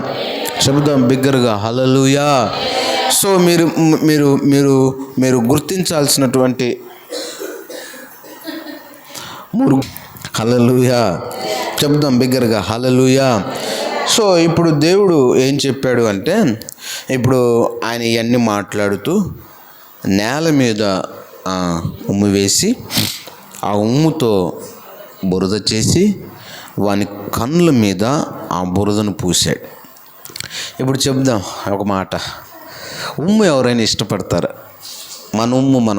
చెబుదాం బిగ్గరగా, హల్లెలూయా. సో మీరు మీరు మీరు మీరు గుర్తించాల్సినటువంటి హల్లెలూయా చెప్దాం బిగ్గరగా, హల్లెలూయా. సో ఇప్పుడు దేవుడు ఏం చెప్పాడు అంటే, ఇప్పుడు ఆయన ఇవన్నీ మాట్లాడుతూ నేల మీద ఉమ్ము వేసి ఆ ఉమ్ముతో బురద చేసి వాని కన్నుల మీద ఆ బురదను పూసాడు. ఇప్పుడు చెప్దాం ఒక మాట, ఉమ్ము ఎవరైనా ఇష్టపడతారా? మనం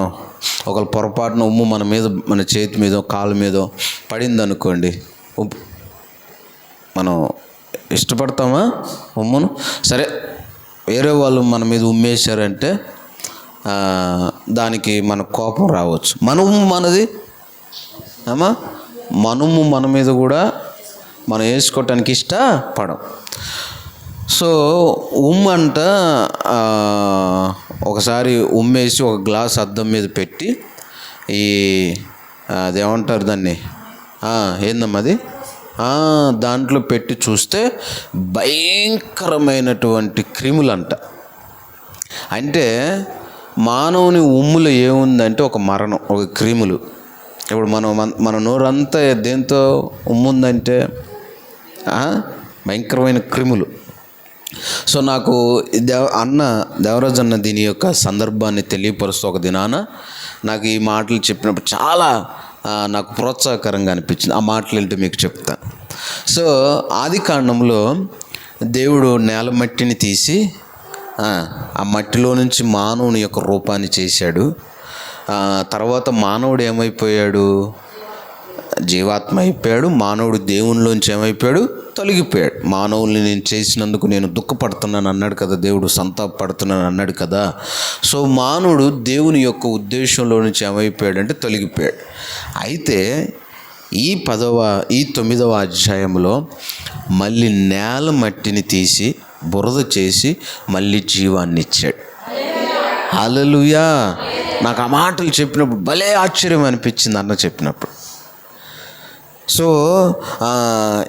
ఒకళ్ళు పొరపాటున ఉమ్ము మన చేతి మీద కాలు మీద పడింది అనుకోండి, మనం ఇష్టపడతామా ఉమ్మును? సరే వేరే వాళ్ళు మన మీద ఉమ్మేశారంటే దానికి మన కోపం రావచ్చు. మన ఉమ్ము మనది మనము మన మీద కూడా మనం వేసుకోవటానికి ఇష్టపడం. సో ఉమ్మంట ఒకసారి ఉమ్మేసి ఒక గ్లాస్ అద్దం మీద పెట్టి అదేమంటారు దాన్ని, ఏందమ్మా అది, దాంట్లో పెట్టి చూస్తే భయంకరమైనటువంటి క్రిములంట. అంటే మానవుని ఉమ్ములో ఏముందంటే ఒక మరణం, ఒక క్రిములు. ఇప్పుడు మన నోరంతా దేంతో ఉమ్ముందంటే భయంకరమైన క్రిములు. సో నాకు దేవరాజు అన్న దీని యొక్క సందర్భాన్ని తెలియపరుస్తూ ఒక దినాన నాకు ఈ మాటలు చెప్పినప్పుడు చాలా నాకు ప్రోత్సాహకరంగా అనిపించింది. ఆ మాటలు ఏంటో మీకు చెప్తాను. సో ఆది కాండంలో దేవుడు నేల మట్టిని తీసి ఆ మట్టిలో నుంచి మానవుని యొక్క రూపాన్ని చేశాడు. తర్వాత మానవుడు ఏమైపోయాడు? జీవాత్మ అయిపోయాడు. మానవుడు దేవునిలోంచి ఏమైపోయాడు? తొలగిపోయాడు. మానవుల్ని నేను చేసినందుకు నేను దుఃఖపడుతున్నాను అన్నాడు కదా దేవుడు, సంతాపడుతున్నాను అన్నాడు కదా. సో మానవుడు దేవుని యొక్క ఉద్దేశంలో నుంచి ఏమైపోయాడు అంటే తొలగిపోయాడు. అయితే ఈ 9వ అధ్యాయంలో మళ్ళీ నేల మట్టిని తీసి బురద చేసి మళ్ళీ జీవాన్ని ఇచ్చాడు. హల్లెలూయా. నాకు ఆ మాటలు చెప్పినప్పుడు భలే ఆశ్చర్యం అనిపించింది అన్న చెప్పినప్పుడు. సో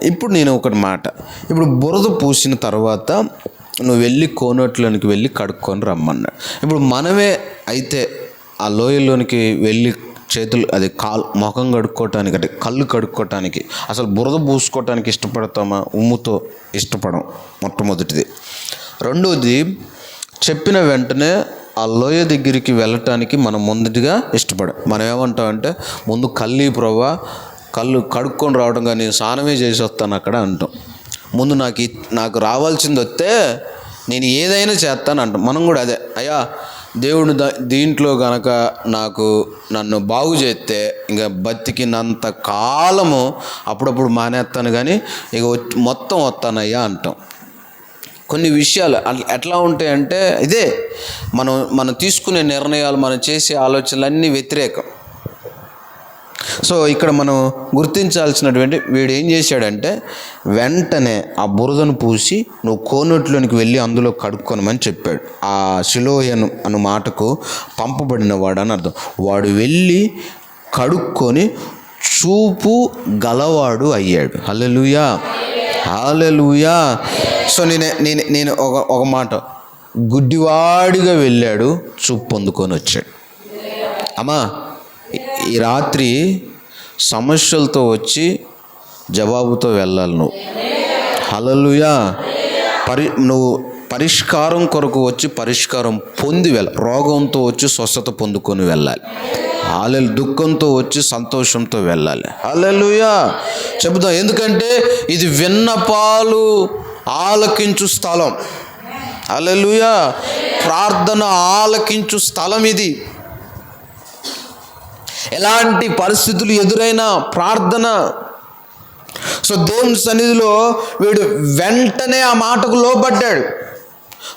ఇప్పుడు నేను ఒకటి మాట, ఇప్పుడు బురద పూసిన తర్వాత నువ్వు వెళ్ళి కోనట్లోనికి వెళ్ళి కడుక్కొని రమ్మన్నాడు. ఇప్పుడు మనమే అయితే ఆ లోయలోనికి వెళ్ళి చేతులు ముఖం కడుక్కోవటానికి అంటే కళ్ళు కడుక్కోవటానికి అసలు బురద పూసుకోవటానికి ఇష్టపడతామా? ఉమ్ముతో ఇష్టపడం మొట్టమొదటిది. రెండోది, చెప్పిన వెంటనే ఆ లోయ దగ్గరికి వెళ్ళటానికి మనం ముందుగా ఇష్టపడం. మనం ఏమంటామంటే ముందు కళ్ళు కడుక్కొని రావడం, కానీ నేను స్నానమే చేసి వస్తాను అక్కడ అంటాం. ముందు నాకు రావాల్సింది వస్తే నేను ఏదైనా చేస్తాను అంటాం. మనం కూడా అదే, అయ్యా దేవుడు దీంట్లో గనక నన్ను బాగు చేస్తే ఇంకా బతికినంత కాలము అప్పుడప్పుడు మానేస్తాను కానీ ఇక మొత్తం వస్తానయ్యా అంటాం. కొన్ని విషయాలు ఎట్లా ఉంటాయంటే ఇదే మనం తీసుకునే నిర్ణయాలు, మనం చేసే ఆలోచనలు అన్నీ వ్యతిరేకం. సో ఇక్కడ మనం గుర్తించాల్సినటువంటి, వీడు ఏం చేశాడంటే వెంటనే ఆ బురదను పూసి నువ్వు కోనేటిలోనికి వెళ్ళి అందులో కడుక్కొనమని చెప్పాడు. ఆ సిలోయను అను మాటకు పంపబడిన వాడు అని అర్థం. వాడు వెళ్ళి కడుక్కొని చూపు గలవాడు అయ్యాడు. హల్లెలూయా, హల్లెలూయా. సో నేను ఒక మాట, గుడ్డివాడిగా వెళ్ళాడు, చూపు పొందుకొని వచ్చాడు. అమ్మా, ఈ రాత్రి సమస్యలతో వచ్చి జవాబుతో వెళ్ళాలి నువ్వు. హల్లెలూయా. నువ్వు పరిష్కారం కొరకు వచ్చి పరిష్కారం పొంది రోగంతో వచ్చి స్వస్థత పొందుకొని వెళ్ళాలి. దుఃఖంతో వచ్చి సంతోషంతో వెళ్ళాలి. హల్లెలూయా. చెబుతాం, ఎందుకంటే ఇది విన్నపాలు ఆలకించు స్థలం. హల్లెలూయా. ప్రార్థన ఆలకించు స్థలం ఇది. ఎలాంటి పరిస్థితులు ఎదురైనా ప్రార్థన. సో దేవుని సన్నిధిలో వీడు వెంటనే ఆ మాటకు లోబడ్డాడు.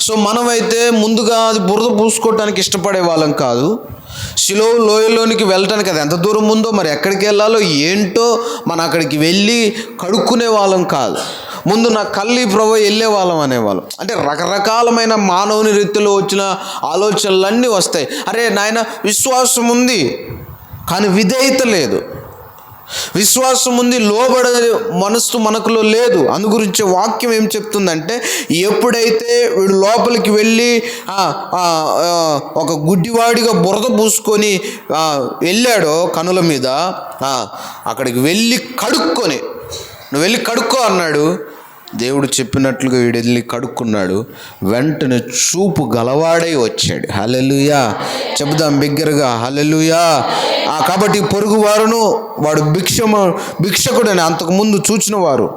సో మనమైతే ముందుగా అది బురద పూసుకోవటానికి ఇష్టపడే వాళ్ళం కాదు. సిలో లోయలోనికి వెళ్ళటానికి అది ఎంత దూరం ఉందో, మరి ఎక్కడికి వెళ్ళాలో ఏంటో మనం అక్కడికి వెళ్ళి కడుక్కునే వాళ్ళం కాదు. ముందు నా కళ్ళు ప్రభు వెళ్ళే వాళ్ళం అనేవాళ్ళం. అంటే రకరకాలమైన మానవుని రీతిలో వచ్చిన ఆలోచనలన్నీ వస్తాయి. అరే నాయన, విశ్వాసం ఉంది కానీ విధేయత లేదు, విశ్వాసం ఉంది లోబడే మనస్సు మనకులో లేదు. అందు గురించి వాక్యం ఏం చెప్తుందంటే, ఎప్పుడైతే వీడు లోపలికి వెళ్ళి ఒక గుడ్డివాడిగా బురద పూసుకొని వెళ్ళాడో కనుల మీద, అక్కడికి వెళ్ళి కడుక్కొని, నువ్వు వెళ్ళి కడుక్కో అన్నాడు. దేవుడు చెప్పినట్లుగా వీడు వెళ్ళి కడుక్కున్నాడు. వెంటనే చూపు గలవాడై వచ్చాడు. హల్లెలూయా. చెబుదాం బిగ్గరగా, హల్లెలూయా. కాబట్టి పొరుగువారును వాడు భిక్షకుడని అంతకుముందు చూచిన వారు,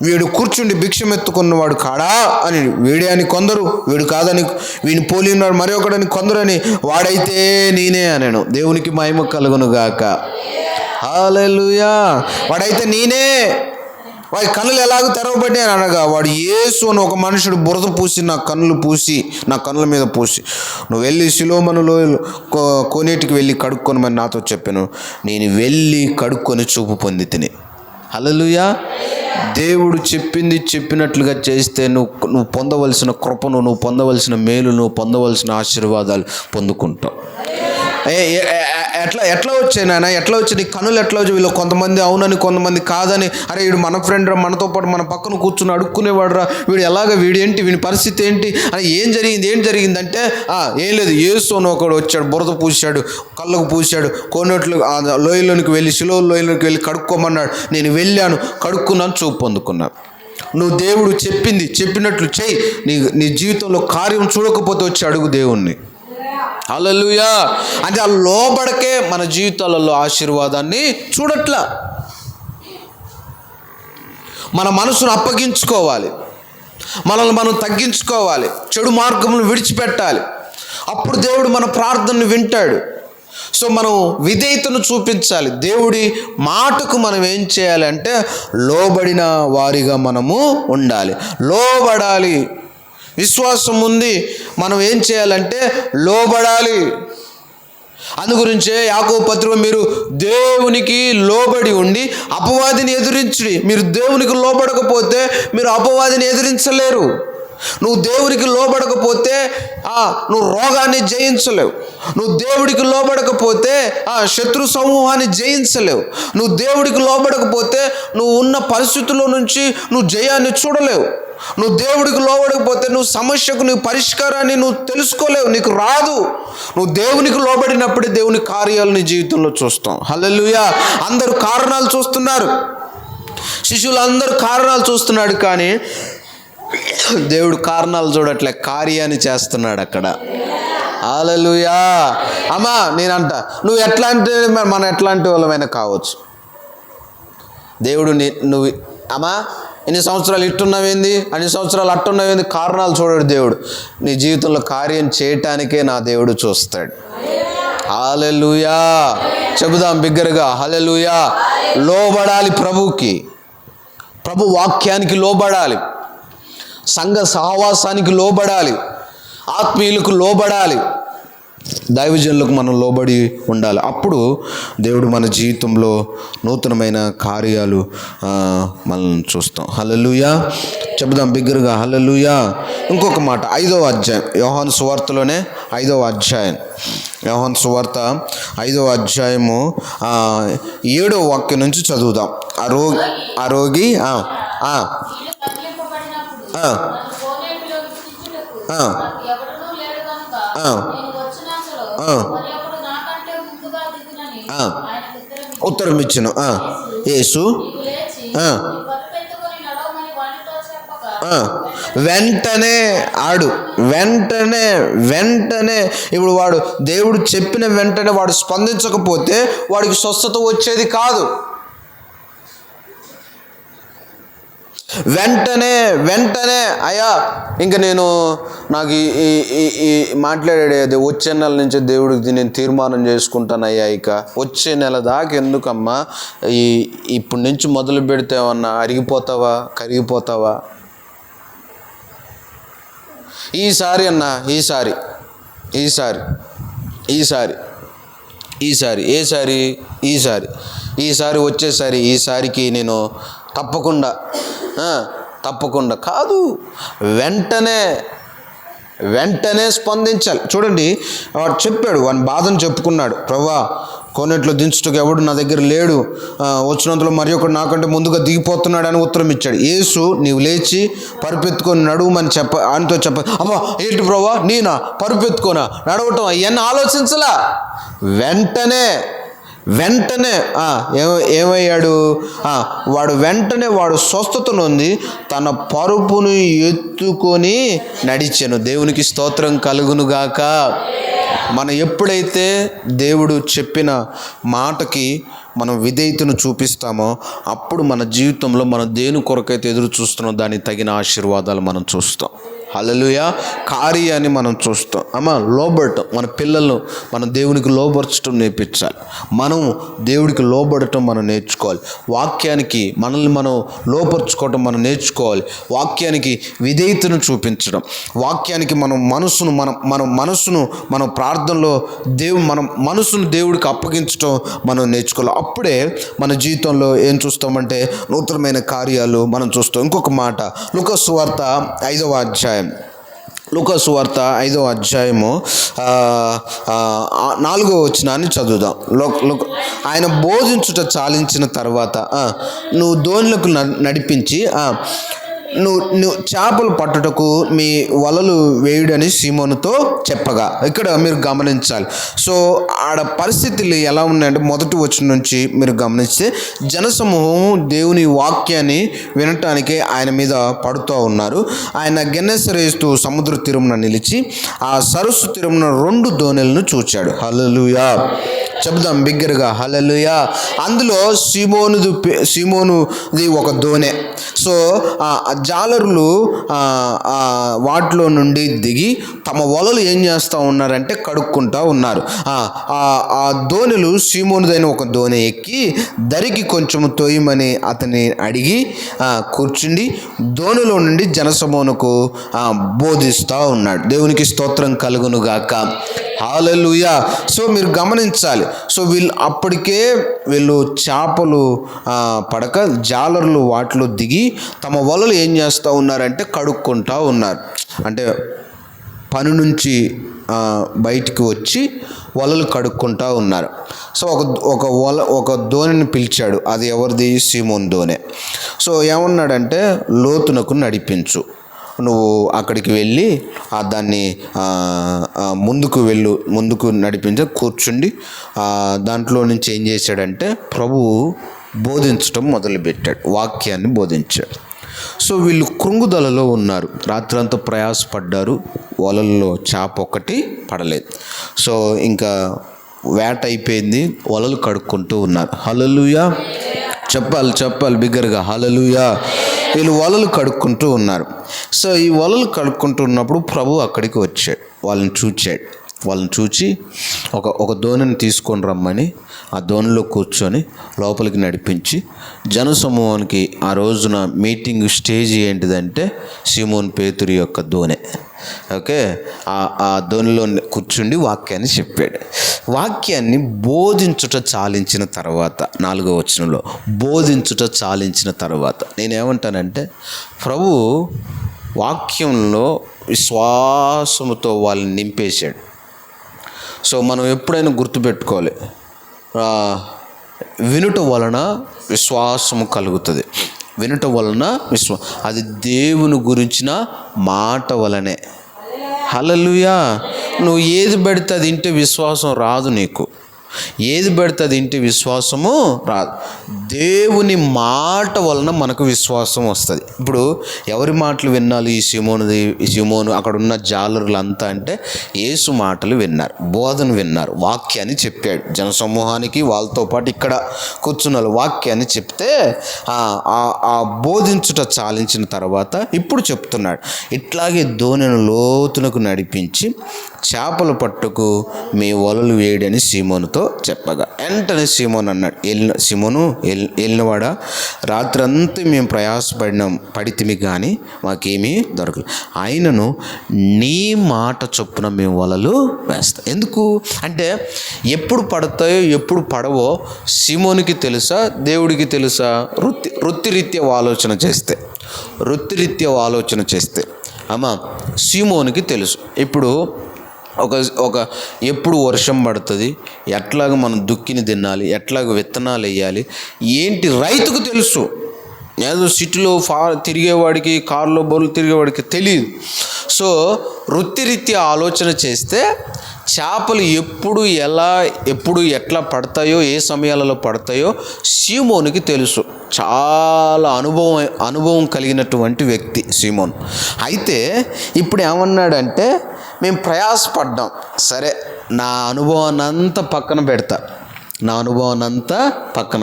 వీడు కూర్చుండి భిక్షం ఎత్తుకున్నవాడు కాడా అని వీడే అని కొందరు, వీడు కాదని వీని పోలి ఉన్నాడు మరొకడని కొందరని, వాడైతే నేనే అనేను. దేవునికి మహిమ కలుగును గాక. హల్లెలూయా. వాడైతే నేనే. వాడి కన్నులు ఎలాగో తెరవబడ్డాయి అని అనగా, వాడు యేసు అని ఒక మనుషుడు బురద పూసి నా కన్నుల మీద పూసి, నువ్వు వెళ్ళి సిలోమనులో కోనేటికి వెళ్ళి కడుక్కొనమని నాతో చెప్పాను. నేను వెళ్ళి కడుక్కొని చూపు పొంది తిని. హల్లెలూయా. దేవుడు చెప్పినట్లుగా చేస్తే నువ్వు పొందవలసిన కృపను, నువ్వు పొందవలసిన మేలు, నువ్వు పొందవలసిన ఆశీర్వాదాలు పొందుకుంటావు. ఎట్లా వచ్చాయి నాయన, ఎట్లా వచ్చాయి నీ కనులు, ఎట్లా వచ్చాయి? వీళ్ళు కొంతమంది అవునని, కొంతమంది కాదని. అరే వీడు మన ఫ్రెండ్ రా, మనతో పాటు మన పక్కన కూర్చుని అడుక్కునేవాడు రా, వీడేంటి, వీడి పరిస్థితి ఏంటి అని. ఏం జరిగిందంటే ఏం లేదు, యేసు అని ఒకడు వచ్చాడు, బురద పూసాడు, కళ్ళకు పూసాడు, కోనేట్లు లోయలోనికి వెళ్ళి సిలో లోయలోనికి వెళ్ళి కడుక్కోమన్నాడు. నేను వెళ్ళాను, కడుక్కున్నాను, చూపు పొందుకున్నాను. నువ్వు దేవుడు చెప్పినట్లు చెయ్యి. నీ జీవితంలో కార్యం చూడకపోతే వచ్చి అడుగు దేవుణ్ణి. హల్లెలూయా. అంటే ఆ లోబడకే మన జీవితాలలో ఆశీర్వాదాన్ని చూడట్లా. మన మనసును అప్పగించుకోవాలి, మనల్ని మనం తగ్గించుకోవాలి, చెడు మార్గమును విడిచిపెట్టాలి. అప్పుడు దేవుడు మన ప్రార్థనను వింటాడు. సో మనం విధేయతను చూపించాలి. దేవుడి మాటకు మనం ఏం చేయాలంటే లోబడిన వారిగా మనము ఉండాలి, లోబడాలి. విశ్వాసం ఉంది, మనం ఏం చేయాలంటే లోబడాలి. అందుగురించే యాకోబు పత్రిక, మీరు దేవునికి లోబడి ఉండి అపవాదిని ఎదిరించుడి. మీరు దేవునికి లోబడకపోతే మీరు అపవాదిని ఎదిరించలేరు. నువ్వు దేవునికి లోబడకపోతే నువ్వు రోగాన్ని జయించలేవు. నువ్వు దేవుడికి లోబడకపోతే శత్రు సమూహాన్ని జయించలేవు. నువ్వు దేవుడికి లోబడకపోతే నువ్వు ఉన్న పరిస్థితుల్లో నుంచి నువ్వు జయాన్ని చూడలేవు. నువ్వు దేవుడికి లోబడకపోతే నువ్వు సమస్యకు నీ పరిష్కారాన్ని నువ్వు తెలుసుకోలేవు, నీకు రాదు. నువ్వు దేవునికి లోబడినప్పుడే దేవుని కార్యాలు నీ జీవితంలో చూస్తాం. హల్లెలూయా. అందరూ కారణాలు చూస్తున్నారు, శిష్యులు అందరూ కారణాలు చూస్తున్నాడు, కానీ దేవుడు కారణాలు చూడట్లే, కార్యాన్ని చేస్తున్నాడు అక్కడ. హల్లెలూయా. అమ్మా నేనంట, నువ్వు ఎట్లాంటి మనం ఎట్లాంటి వాళ్ళమైనా కావచ్చు. దేవుడు నువ్వు అమ్మా ఇన్ని సంవత్సరాలు ఇట్టున్నావేంది, అన్ని సంవత్సరాలు అట్టున్నావేంది, కారణాలు చూడడు దేవుడు. నీ జీవితంలో కార్యం చేయటానికే నా దేవుడు చూస్తాడు. హల్లెలూయా. చెబుదాం బిగ్గరగా, హల్లెలూయా. లోబడాలి ప్రభువుకి, ప్రభు వాక్యానికి లోబడాలి, సంఘ సహవాసానికి లోబడాలి, ఆత్మీయులకు లోబడాలి, దైవజనులకు మనం లోబడి ఉండాలి. అప్పుడు దేవుడు మన జీవితంలో నూతనమైన కార్యాలు మనం చూస్తాం. హల్లెలూయా. చెబుదాం బిగ్గరగా, హల్లెలూయా. ఇంకొక మాట, 5వ అధ్యాయం, యోహాను సువార్తలోనే 5వ అధ్యాయం, యోహాను సువార్త 5వ అధ్యాయము 7వ వాక్యం నుంచి చదువుదాం. ఆ రోగి ఉత్తరం ఇచ్చును. యేసు వెంటనే ఇప్పుడు వాడు దేవుడు చెప్పిన వెంటనే వాడు స్పందించకపోతే వాడికి స్వస్థత వచ్చేది కాదు. వెంటనే అయ్యా ఇంకా నాకు ఈ మాట్లాడేది వచ్చే నెల నుంచి దేవుడికి నేను తీర్మానం చేసుకుంటాను అయ్యా, ఇక వచ్చే నెల దాకా ఎందుకమ్మా, ఇప్పటి నుంచి మొదలు పెడితే ఏమన్నా అరిగిపోతావా, కరిగిపోతావా? ఈసారి వచ్చేసరి ఈసారికి నేను తప్పకుండా కాదు, వెంటనే స్పందించాలి. చూడండి, వాడు చెప్పాడు, వాని బాధను చెప్పుకున్నాడు. ప్రభువా, కోనేట్లో దించుటకు ఎవడు నా దగ్గర లేడు, వచ్చినంతలో మరి ఒకడు నాకంటే ముందుగా దిగిపోతున్నాడు అని ఉత్తరం ఇచ్చాడు. యేసు, నీవు లేచి పరుపెత్తుకొని నడుమని ఆయనతో అబ్బా ఏంటి ప్రభువా, నేనా పరుపెత్తుకోనా నడవటం, అవన్నీ ఆలోచించలా. వెంటనే ఏమయ్యాడు వాడు స్వస్థత నొంది తన పరుపును ఎత్తుకొని నడిచెను. దేవునికి స్తోత్రం కలుగునుగాక. మనం ఎప్పుడైతే దేవుడు చెప్పిన మాటకి మనం విధేయతను చూపిస్తామో అప్పుడు మన జీవితంలో మనం దేని కొరకైతే ఎదురు చూస్తున్నామో దానికి తగిన ఆశీర్వాదాలు మనం చూస్తాం. హల్లెలూయా. కార్యాన్ని మనం చూస్తాం. లోబడటం, మన పిల్లలను మనం దేవునికి లోబరచడం నేర్పించాలి. మనం దేవుడికి లోబడటం మనం నేర్చుకోవాలి. వాక్యానికి మనల్ని మనం లోపరుచుకోవటం మనం నేర్చుకోవాలి. వాక్యానికి విధేయతను చూపించడం, వాక్యానికి మన మనసును మనం ప్రార్థనలో మన మనసును దేవుడికి అప్పగించడం మనం నేర్చుకోవాలి. అప్పుడే మన జీవితంలో ఏం చూస్తామంటే నూతనమైన కార్యాలు మనం చూస్తాం. ఇంకొక మాట, లూకా సువార్త 5వ అధ్యాయం, లూకా సువార్త 5వ అధ్యాయము 4వ వచనాన్ని చదువుదాం. ఆయన బోధించుట చాలించిన తర్వాత నువ్వు దోణులకు నడిపించి నువ్వు చేపలు పట్టుటకు మీ వలలు వేయుడని సీమోనుతో చెప్పగా. ఇక్కడ మీరు గమనించాలి. సో ఆడ పరిస్థితులు ఎలా ఉన్నాయంటే మొదటి వచనం నుంచి మీరు గమనిస్తే జనసమూహం దేవుని వాక్యాన్ని వినటానికి ఆయన మీద పడుతూ ఉన్నారు. ఆయన గెన్నెసరేస్తూ సముద్ర తీరమున నిలిచి ఆ సరస్సు తీరమున 2 దోణెలను చూచాడు. హల్లెలూయా. చెబుదాం బిగ్గరగా, హల్లెలూయా. అందులో సీమోనుది ఒక దోణె. సో జాలరులు వాటిలో నుండి దిగి తమ వలలు ఏం చేస్తూ ఉన్నారంటే కడుక్కుంటూ ఉన్నారు. ఆ దోణిలు సీమోనుదైన ఒక దోణి ఎక్కి దరికి కొంచెము తోయమని అతన్ని అడిగి కూర్చుండి దోణిలో నుండి జనసమూహమునకు బోధిస్తూ ఉన్నాడు. దేవునికి స్తోత్రం కలుగునుగాక. హల్లెలూయా. సో మీరు గమనించాలి. సో అప్పటికే వీళ్ళు చేపలు పడక జాలరులు వాటిలో దిగి తమ వలలు ఏం చేస్తూ ఉన్నారంటే కడుక్కుంటూ ఉన్నారు. అంటే పని నుంచి బయటికి వచ్చి వలలు కడుక్కుంటూ ఉన్నారు. సో ఒక దోణిని పిలిచాడు. అది ఎవరిది? సీమోను దోణె. సో ఏమన్నాడంటే లోతునకు నడిపించు, నువ్వు అక్కడికి వెళ్ళి దాన్ని ముందుకు నడిపించి కూర్చుండి దాంట్లో నుంచి ఏం చేశాడంటే ప్రభువు బోధించడం మొదలుపెట్టాడు, వాక్యాన్ని బోధించాడు. సో వీళ్ళు కృంగుదలలో ఉన్నారు, రాత్రంతా ప్రయాసపడ్డారు, వలల్లో చేప ఒకటి పడలేదు. సో ఇంకా వేట అయిపోయింది, వలలు కడుక్కుంటూ ఉన్నారు. హల్లెలూయా. చెప్పాలి బిగ్గరగా హల్లెలూయా. వీళ్ళు వలలు కడుక్కుంటూ ఉన్నారు. సో ఈ వలలు కడుక్కుంటూ ఉన్నప్పుడు ప్రభు అక్కడికి వచ్చాడు, వాళ్ళని చూచి ఒక దోణిని తీసుకొని రమ్మని ఆ దోణిలో కూర్చొని లోపలికి నడిపించి జనసమూహానికి ఆ రోజున మీటింగ్ స్టేజ్ ఏంటిదంటే సీమోన్ పేతురు యొక్క దోణె. ఓకే, ఆ దోణిలో కూర్చుండి వాక్యాన్ని చెప్పాడు. వాక్యాన్ని బోధించుట చాలించిన తర్వాత 4వ వచనంలో బోధించుట చాలించిన తర్వాత నేనేమంటానంటే ప్రభు వాక్యంలో విశ్వాసముతో వాళ్ళని నింపేశాడు. సో మనం ఎప్పుడైనా గుర్తుపెట్టుకోవాలి, వినుట వలన విశ్వాసము కలుగుతుంది. వినుట వలన అది దేవుని గురించిన మాట వలనే. హల్లెలూయా. నువ్వు ఏది పెడితే అది ఇంటే విశ్వాసం రాదు నీకు. ఏది పెడితే అది ఇంటే విశ్వాసము రాదు. దేవుని మాట వలన మనకు విశ్వాసం వస్తుంది. ఇప్పుడు ఎవరి మాటలు వినాలి? ఈ సీమోను అక్కడ ఉన్న జాలరులంతా అంటే యేసు మాటలు విన్నారు, బోధన విన్నారు, వాక్యాన్ని చెప్పాడు జనసమూహానికి. వాళ్ళతో పాటు ఇక్కడ కూర్చున్న వాక్యాన్ని చెప్తే ఆ బోధించుట చాలించిన తర్వాత ఇప్పుడు చెప్తున్నాడు, ఇట్లాగే దోణిని లోతునకు నడిపించి చేపల పట్టుకు మీ వలలు వేయడని సీమోనుతో చెప్పగా వెంటనే సీమోను అన్నాడు, సీమోను వెళ్ళినవాడా, రాత్రంతా మేము పడితిమి కానీ మాకేమీ దొరకలేదు. ఆయనను నీ మాట చొప్పున మేము వలలు వేస్తాం. ఎందుకు అంటే ఎప్పుడు పడతాయో ఎప్పుడు పడవో సీమోనికి తెలుసా, దేవుడికి తెలుసా? వృత్తిరీత్యా ఆలోచన చేస్తే అమ్మా సీమోనికి తెలుసు. ఇప్పుడు ఒక ఎప్పుడు వర్షం పడుతుంది, ఎట్లాగ మనం దుక్కిని తినాలి, ఎట్లాగ విత్తనాలు వేయాలి, ఏంటి రైతుకు తెలుసు. ఏదో సిటీలో తిరిగేవాడికి, కారులో బోర్లు తిరిగేవాడికి తెలియదు. సో వృత్తిరీత్యా ఆలోచన చేస్తే చేపలు ఎప్పుడు ఎట్లా పడతాయో, ఏ సమయాలలో పడతాయో సీమోనికి తెలుసు. చాలా అనుభవం కలిగినటువంటి వ్యక్తి సీమోన్. అయితే ఇప్పుడు ఏమన్నాడంటే, మేము ప్రయాసపడ్డాం, సరే నా అనుభవాన్ని అంతా పక్కన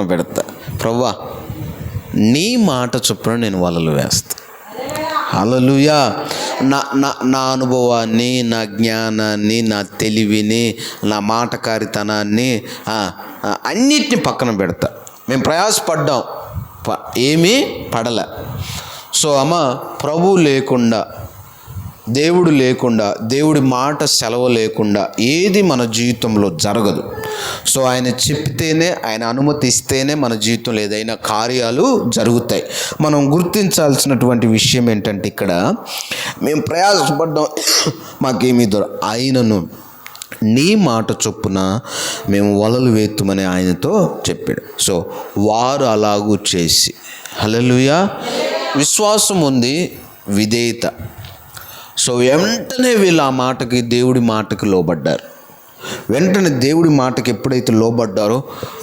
పెడతా ప్రభువా, నీ మాట చొప్పున నేను వలలు వేస్తా. హల్లెలూయా. నా అనుభవాన్ని, నా జ్ఞానాన్ని, నా తెలివిని, నా మాటకారితనాన్ని అన్నిటిని పక్కన పెడతా. మేము ప్రయాసపడ్డాం, ఏమీ పడలే. సో అమ్మ, ప్రభువు లేకుండా, దేవుడు లేకుండా, దేవుడి మాట సెలవు లేకుండా ఏది మన జీవితంలో జరగదు. సో ఆయన చెప్తేనే, ఆయన అనుమతి ఇస్తేనే మన జీవితంలో ఏదైనా కార్యాలు జరుగుతాయి. మనం గుర్తించాల్సినటువంటి విషయం ఏంటంటే, ఇక్కడ మేము ప్రయాసపడ్డాం, మాకేమీ ఆయనను నీ మాట చొప్పున మేము వలలు వేతుమని ఆయనతో చెప్పాడు. సో వారు అలాగూ చేసి, హల్లెలూయా, విశ్వాసం ఉంది, విధేయత. సో వెంటనే వీళ్ళు ఆ మాటకి, దేవుడి మాటకి లోబడ్డారు. వెంటనే దేవుడి మాటకి ఎప్పుడైతే లోబడ్డారో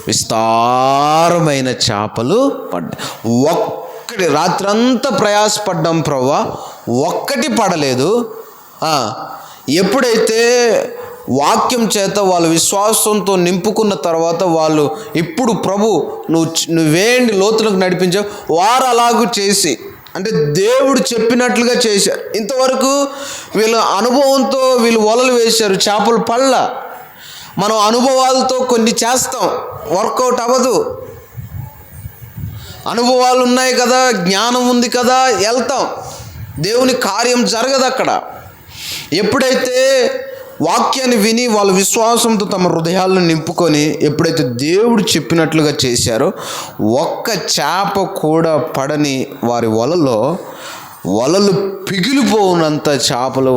విస్తారమైన చేపలు పడ్డాయి. రాత్రంతా ప్రయాసపడ్డాం ప్రభువా, ఒక్కటి పడలేదు. ఎప్పుడైతే వాక్యం చేత వాళ్ళు విశ్వాసంతో నింపుకున్న తర్వాత వాళ్ళు ఇప్పుడు ప్రభు నువ్వేంటి లోతులకు నడిపించావు, వారు అలాగూ చేసి, అంటే దేవుడు చెప్పినట్లుగా చేశారు. ఇంతవరకు వీళ్ళ అనుభవంతో వీళ్ళు వలలు వేశారు, చేపలు పళ్ళ. మనం అనుభవాలతో కొన్ని చేస్తాం, వర్కౌట్ అవ్వదు. అనుభవాలు ఉన్నాయి కదా, జ్ఞానం ఉంది కదా, వెళ్తాం, దేవుని కార్యం జరగదు అక్కడ. ఎప్పుడైతే వాక్యాన్ని విని వాళ్ళు విశ్వాసంతో తమ హృదయాలను నింపుకొని ఎప్పుడైతే దేవుడు చెప్పినట్లుగా చేశారో, ఒక్క చేప కూడా పడని వారి వలలు పిగిలిపోనంత చేపలు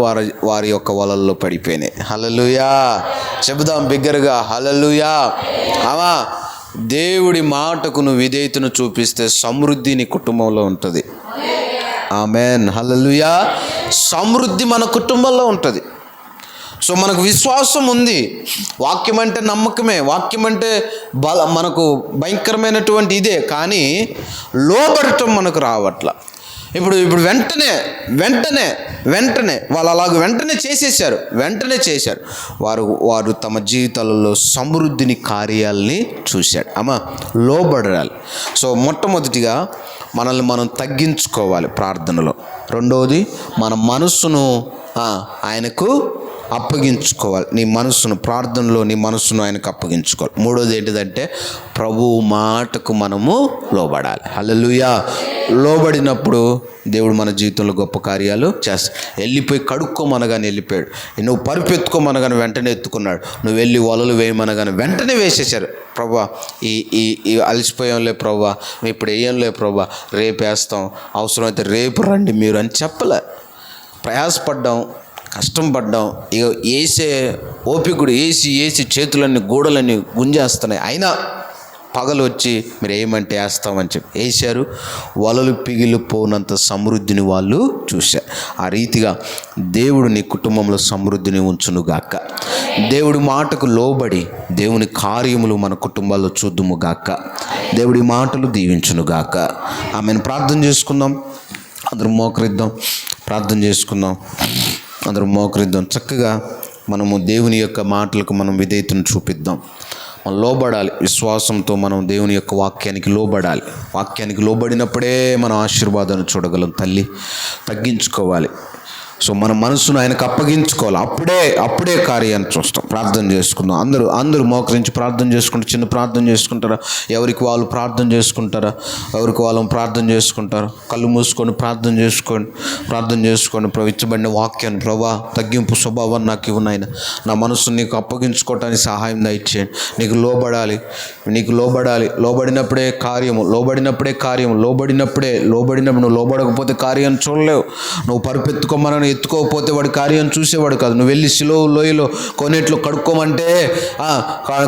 వారి యొక్క వలల్లో పడిపోయినాయి. హల్లెలూయా. చెబుదాం బిగ్గరగా, హల్లెలూయా. అమ్మా, దేవుడి మాటకు విధేయతను చూపిస్తే సమృద్ధి నీ కుటుంబంలో ఉంటుంది. ఆమేన్, హల్లెలూయా. సమృద్ధి మన కుటుంబంలో ఉంటుంది. సో మనకు విశ్వాసం ఉంది, వాక్యం అంటే నమ్మకమే, వాక్యం అంటే మనకు భయంకరమైనటువంటి ఇదే, కానీ లోబడటం మనకు రావట్ల. ఇప్పుడు వెంటనే వాళ్ళు అలాగ వెంటనే చేశారు. వారు తమ జీవితాలలో సమృద్ధిని కార్యాలని చూశాడు. లోబడాలి. సో మొట్టమొదటిగా మనల్ని మనం తగ్గించుకోవాలి ప్రార్థనలో. రెండవది మన మనస్సును ఆయనకు అప్పగించుకోవాలి. ప్రార్థనలో నీ మనస్సును ఆయనకు అప్పగించుకోవాలి. మూడోది ఏంటిదంటే ప్రభువు మాటకు మనము లోబడాలి. హల్లెలూయా. లోబడినప్పుడు దేవుడు మన జీవితంలో గొప్ప కార్యాలు చేస్తాడు. వెళ్ళిపోయి కడుక్కోమనగానే వెళ్ళిపోయాడు. నువ్వు పరుపెత్తుకోమనగానే వెంటనే ఎత్తుకున్నాడు. నువ్వు వెళ్ళి వలలు వేయమనగానే వెంటనే వేసేశారు. ప్రభా ఈ అలసిపోయాంలే ప్రభా, ఇప్పుడు వేయంలే ప్రభా, రేపు వేస్తాం, అవసరమైతే రేపు రండి మీరు అని చెప్పలే. ప్రయాసపడ్డాం, కష్టం పడ్డాం. ఇక వేసే ఓపికుడు వేసి చేతులన్నీ గోడలన్నీ గుంజేస్తున్నాయి. అయినా పగలు వచ్చి మీరు ఏమంటే వేస్తామని చెప్పి వేశారు. వలలు పిగిలిపోనంత సమృద్ధిని వాళ్ళు చూశారు. ఆ రీతిగా దేవుడు నీ కుటుంబంలో సమృద్ధిని ఉంచునుగాక. దేవుడి మాటకు లోబడి దేవుని కార్యములు మన కుటుంబాల్లో చూద్దుముగాక. దేవుడి మాటలు దీవించునుగాక. ఆమెను ప్రార్థన చేసుకుందాం. అందరం మోకరిద్దాం, ప్రార్థన చేసుకుందాం. అందరం మోకరిద్దాం. చక్కగా మనము దేవుని యొక్క మాటలకు మనం విధేయతను చూపిద్దాం. మనం లోబడాలి. విశ్వాసంతో మనం దేవుని యొక్క వాక్యానికి లోబడాలి. వాక్యానికి లోబడినప్పుడే మనం ఆశీర్వాదాన్ని చూడగలం. తల్లి తగ్గించుకోవాలి. సో మన మనసును ఆయనకు అప్పగించుకోవాలి. అప్పుడే కార్యాన్ని చూస్తాం. ప్రార్థన చేసుకుందాం. అందరూ మోకరించి ప్రార్థన చేసుకుంటారు. చిన్న ప్రార్థన చేసుకుంటారా? ఎవరికి వాళ్ళు ప్రార్థన చేసుకుంటారా? ప్రార్థన చేసుకుంటారు. కళ్ళు మూసుకొని ప్రార్థన చేసుకోండి. ఇచ్చబడిన వాక్యాన్ని ప్రభా తగ్గింపు స్వభావాన్ని నాకు ఇవ్వు నాయన. నా మనసును నీకు అప్పగించుకోవటానికి సహాయం దయచేయండి. నీకు లోబడాలి. లోబడినప్పుడే కార్యము. లోబడినప్పుడు నువ్వు లోబడకపోతే కార్యాన్ని చూడలేవు. నువ్వు పరుపెత్తుకోమని ఎత్తుకోకపోతే వాడి కార్యం చూసేవాడు కాదు. నువ్వు వెళ్ళి లోయలో కొన్నిట్లో కడుక్కోమంటే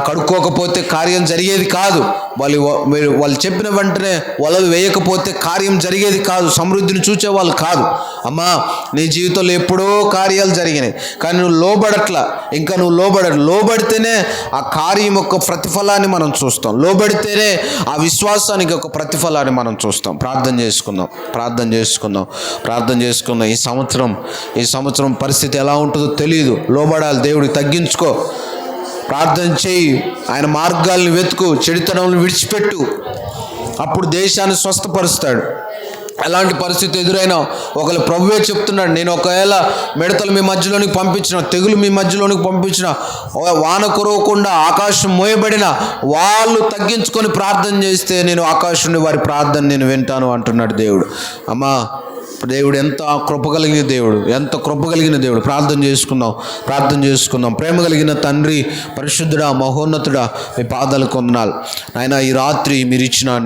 కడుక్కోకపోతే కార్యం జరిగేది కాదు. వాళ్ళు చెప్పిన వెంటనే వలలు వేయకపోతే కార్యం జరిగేది కాదు. సమృద్ధిని చూసేవాళ్ళు కాదు. అమ్మా, నీ జీవితంలో ఎప్పుడో కార్యాలు జరిగినాయి, కానీ నువ్వు లోబడట్లా. ఇంకా నువ్వు లోబడితేనే ఆ కార్యం యొక్క ప్రతిఫలాన్ని మనం చూస్తాం. లోబడితేనే ఆ విశ్వాసానికి ఒక ప్రతిఫలాన్ని మనం చూస్తాం. ప్రార్థన చేసుకుందాం. ఈ సంవత్సరం పరిస్థితి ఎలా ఉంటుందో తెలియదు. లోబడాలి. దేవుడికి తగ్గించుకో, ప్రార్థన చేయి, ఆయన మార్గాల్ని వెతుకు, చెడుతనంలో విడిచిపెట్టు. అప్పుడు దేశాన్ని స్వస్థపరుస్తాడు. ఎలాంటి పరిస్థితి ఎదురైనా ఒకళ్ళు ప్రభువే చెప్తున్నాడు, నేను ఒకవేళ మిడతలు మీ మధ్యలోనికి పంపించిన, తెగులు మీ మధ్యలోనికి పంపించిన, వాన కురవకుండా ఆకాశం మోయబడిన వాళ్ళు తగ్గించుకొని ప్రార్థన చేస్తే నేను ఆకాశం వారి ప్రార్థన నేను వింటాను అంటున్నాడు దేవుడు. అమ్మా, దేవుడు ఎంత కృప కలిగిన దేవుడు. ప్రార్థన చేసుకుందాం. ప్రేమ కలిగిన తండ్రి, పరిశుద్ధుడా, మహోన్నతుడా, మీ పాదాలకు వందనాలు నాయన. ఈ రాత్రి మీరు ఇచ్చిన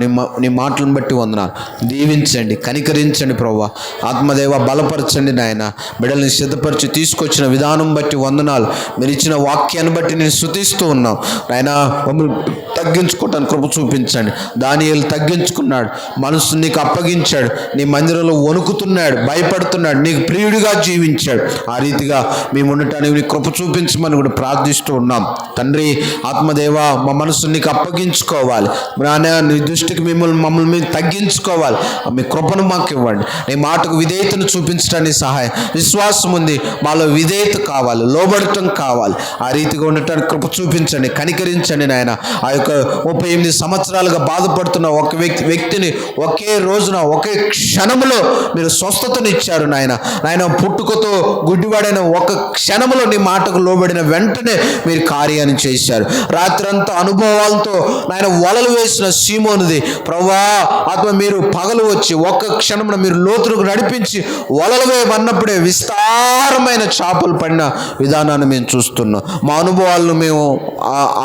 నీ మాటలను బట్టి వందనాలు. దీవించండి, కనికరించండి ప్రభువా. ఆత్మదేవ బలపరచండి నాయన. బిడ్డల్ని సిద్ధపరిచి తీసుకొచ్చిన విధానం బట్టి వందనాలు. మీరు ఇచ్చిన వాక్యాన్ని బట్టి నేను స్తుతిస్తూ ఉన్నాం నాయన. మమ్మల్ని తగ్గించుకోవటానికి కృప చూపించండి. దానియేలు తగ్గించుకున్నాడు, మనసు నీకు అప్పగించాడు, నీ మందిరంలో వణుకుతున్నాడు, భయపడుతున్నాడు, నీకు ప్రియుడిగా జీవించాడు. ఆ రీతిగా మేము ఉండటానికి నీ కృప చూపించమని కూడా ప్రార్థిస్తూ ఉన్నాం తండ్రి. ఆత్మదేవ, మా మనసు నీకు అప్పగించుకోవాలి నాన్న. నీ దృష్టికి మమ్మల్ని మేము తగ్గించుకోవాలి. మీ కృపను మాకు ఇవ్వండి. నీ మాటకు విధేయతను చూపించడానికి సహాయం. విశ్వాసం ఉంది, మాలో విధేయత కావాలి, లోబడటం కావాలి. ఆ రీతిగా ఉండటానికి కృప చూపించండి, కనికరించండి నాయన. ఆ యొక్క 38 సంవత్సరాలుగా బాధపడుతున్న ఒక వ్యక్తిని ఒకే రోజున, ఒకే క్షణంలో మీరు స్వస్థతనిచ్చారు నాయన. పుట్టుకతో గుడ్డివాడైన ఒక క్షణంలో నీ మాటకు లోబడిన వెంటనే మీరు కార్యాన్ని చేశారు. రాత్రంతా అనుభవాలతో నాయన వలలు వేసిన సీమోనుది ప్రభువా ఆత్మ, మీరు పగలు వచ్చి ఒక్క క్షణంలో మీరు లోతులకు నడిపించి వలలు వేయమన్నప్పుడే విస్తారమైన చేపలు పడిన విధానాన్ని మేము చూస్తున్నాం. మా అనుభవాలను మేము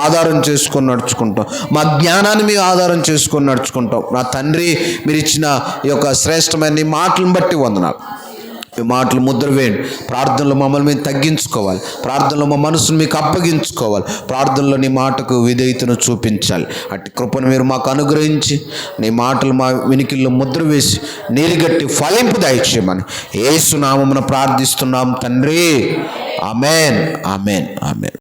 ఆధారం చేసుకొని నడుచుకుంటాం. మా జ్ఞానాన్ని మేము ఆధారం చేసుకొని నడుచుకుంటాం. నా తండ్రి, మీరు ఇచ్చిన ఈ యొక్క శ్రేష్టమైన ఈ మాటలను బట్టి వందనాలు. ఈ మాటలు ముద్ర వేయండి. ప్రార్థనలో మమ్మల్ని మేము తగ్గించుకోవాలి. ప్రార్థనలో మా మనసును మీకు అప్పగించుకోవాలి. ప్రార్థనలో నీ మాటకు విధేయతను చూపించాలి. అట్టి కృపను మీరు మాకు అనుగ్రహించి నీ మాటలు మా వినికిల్లో ముద్ర వేసి నీరుగట్టి ఫలింపు దయచేయమని యేసు నామమున ప్రార్థిస్తున్నాం తండ్రి. ఆమేన్.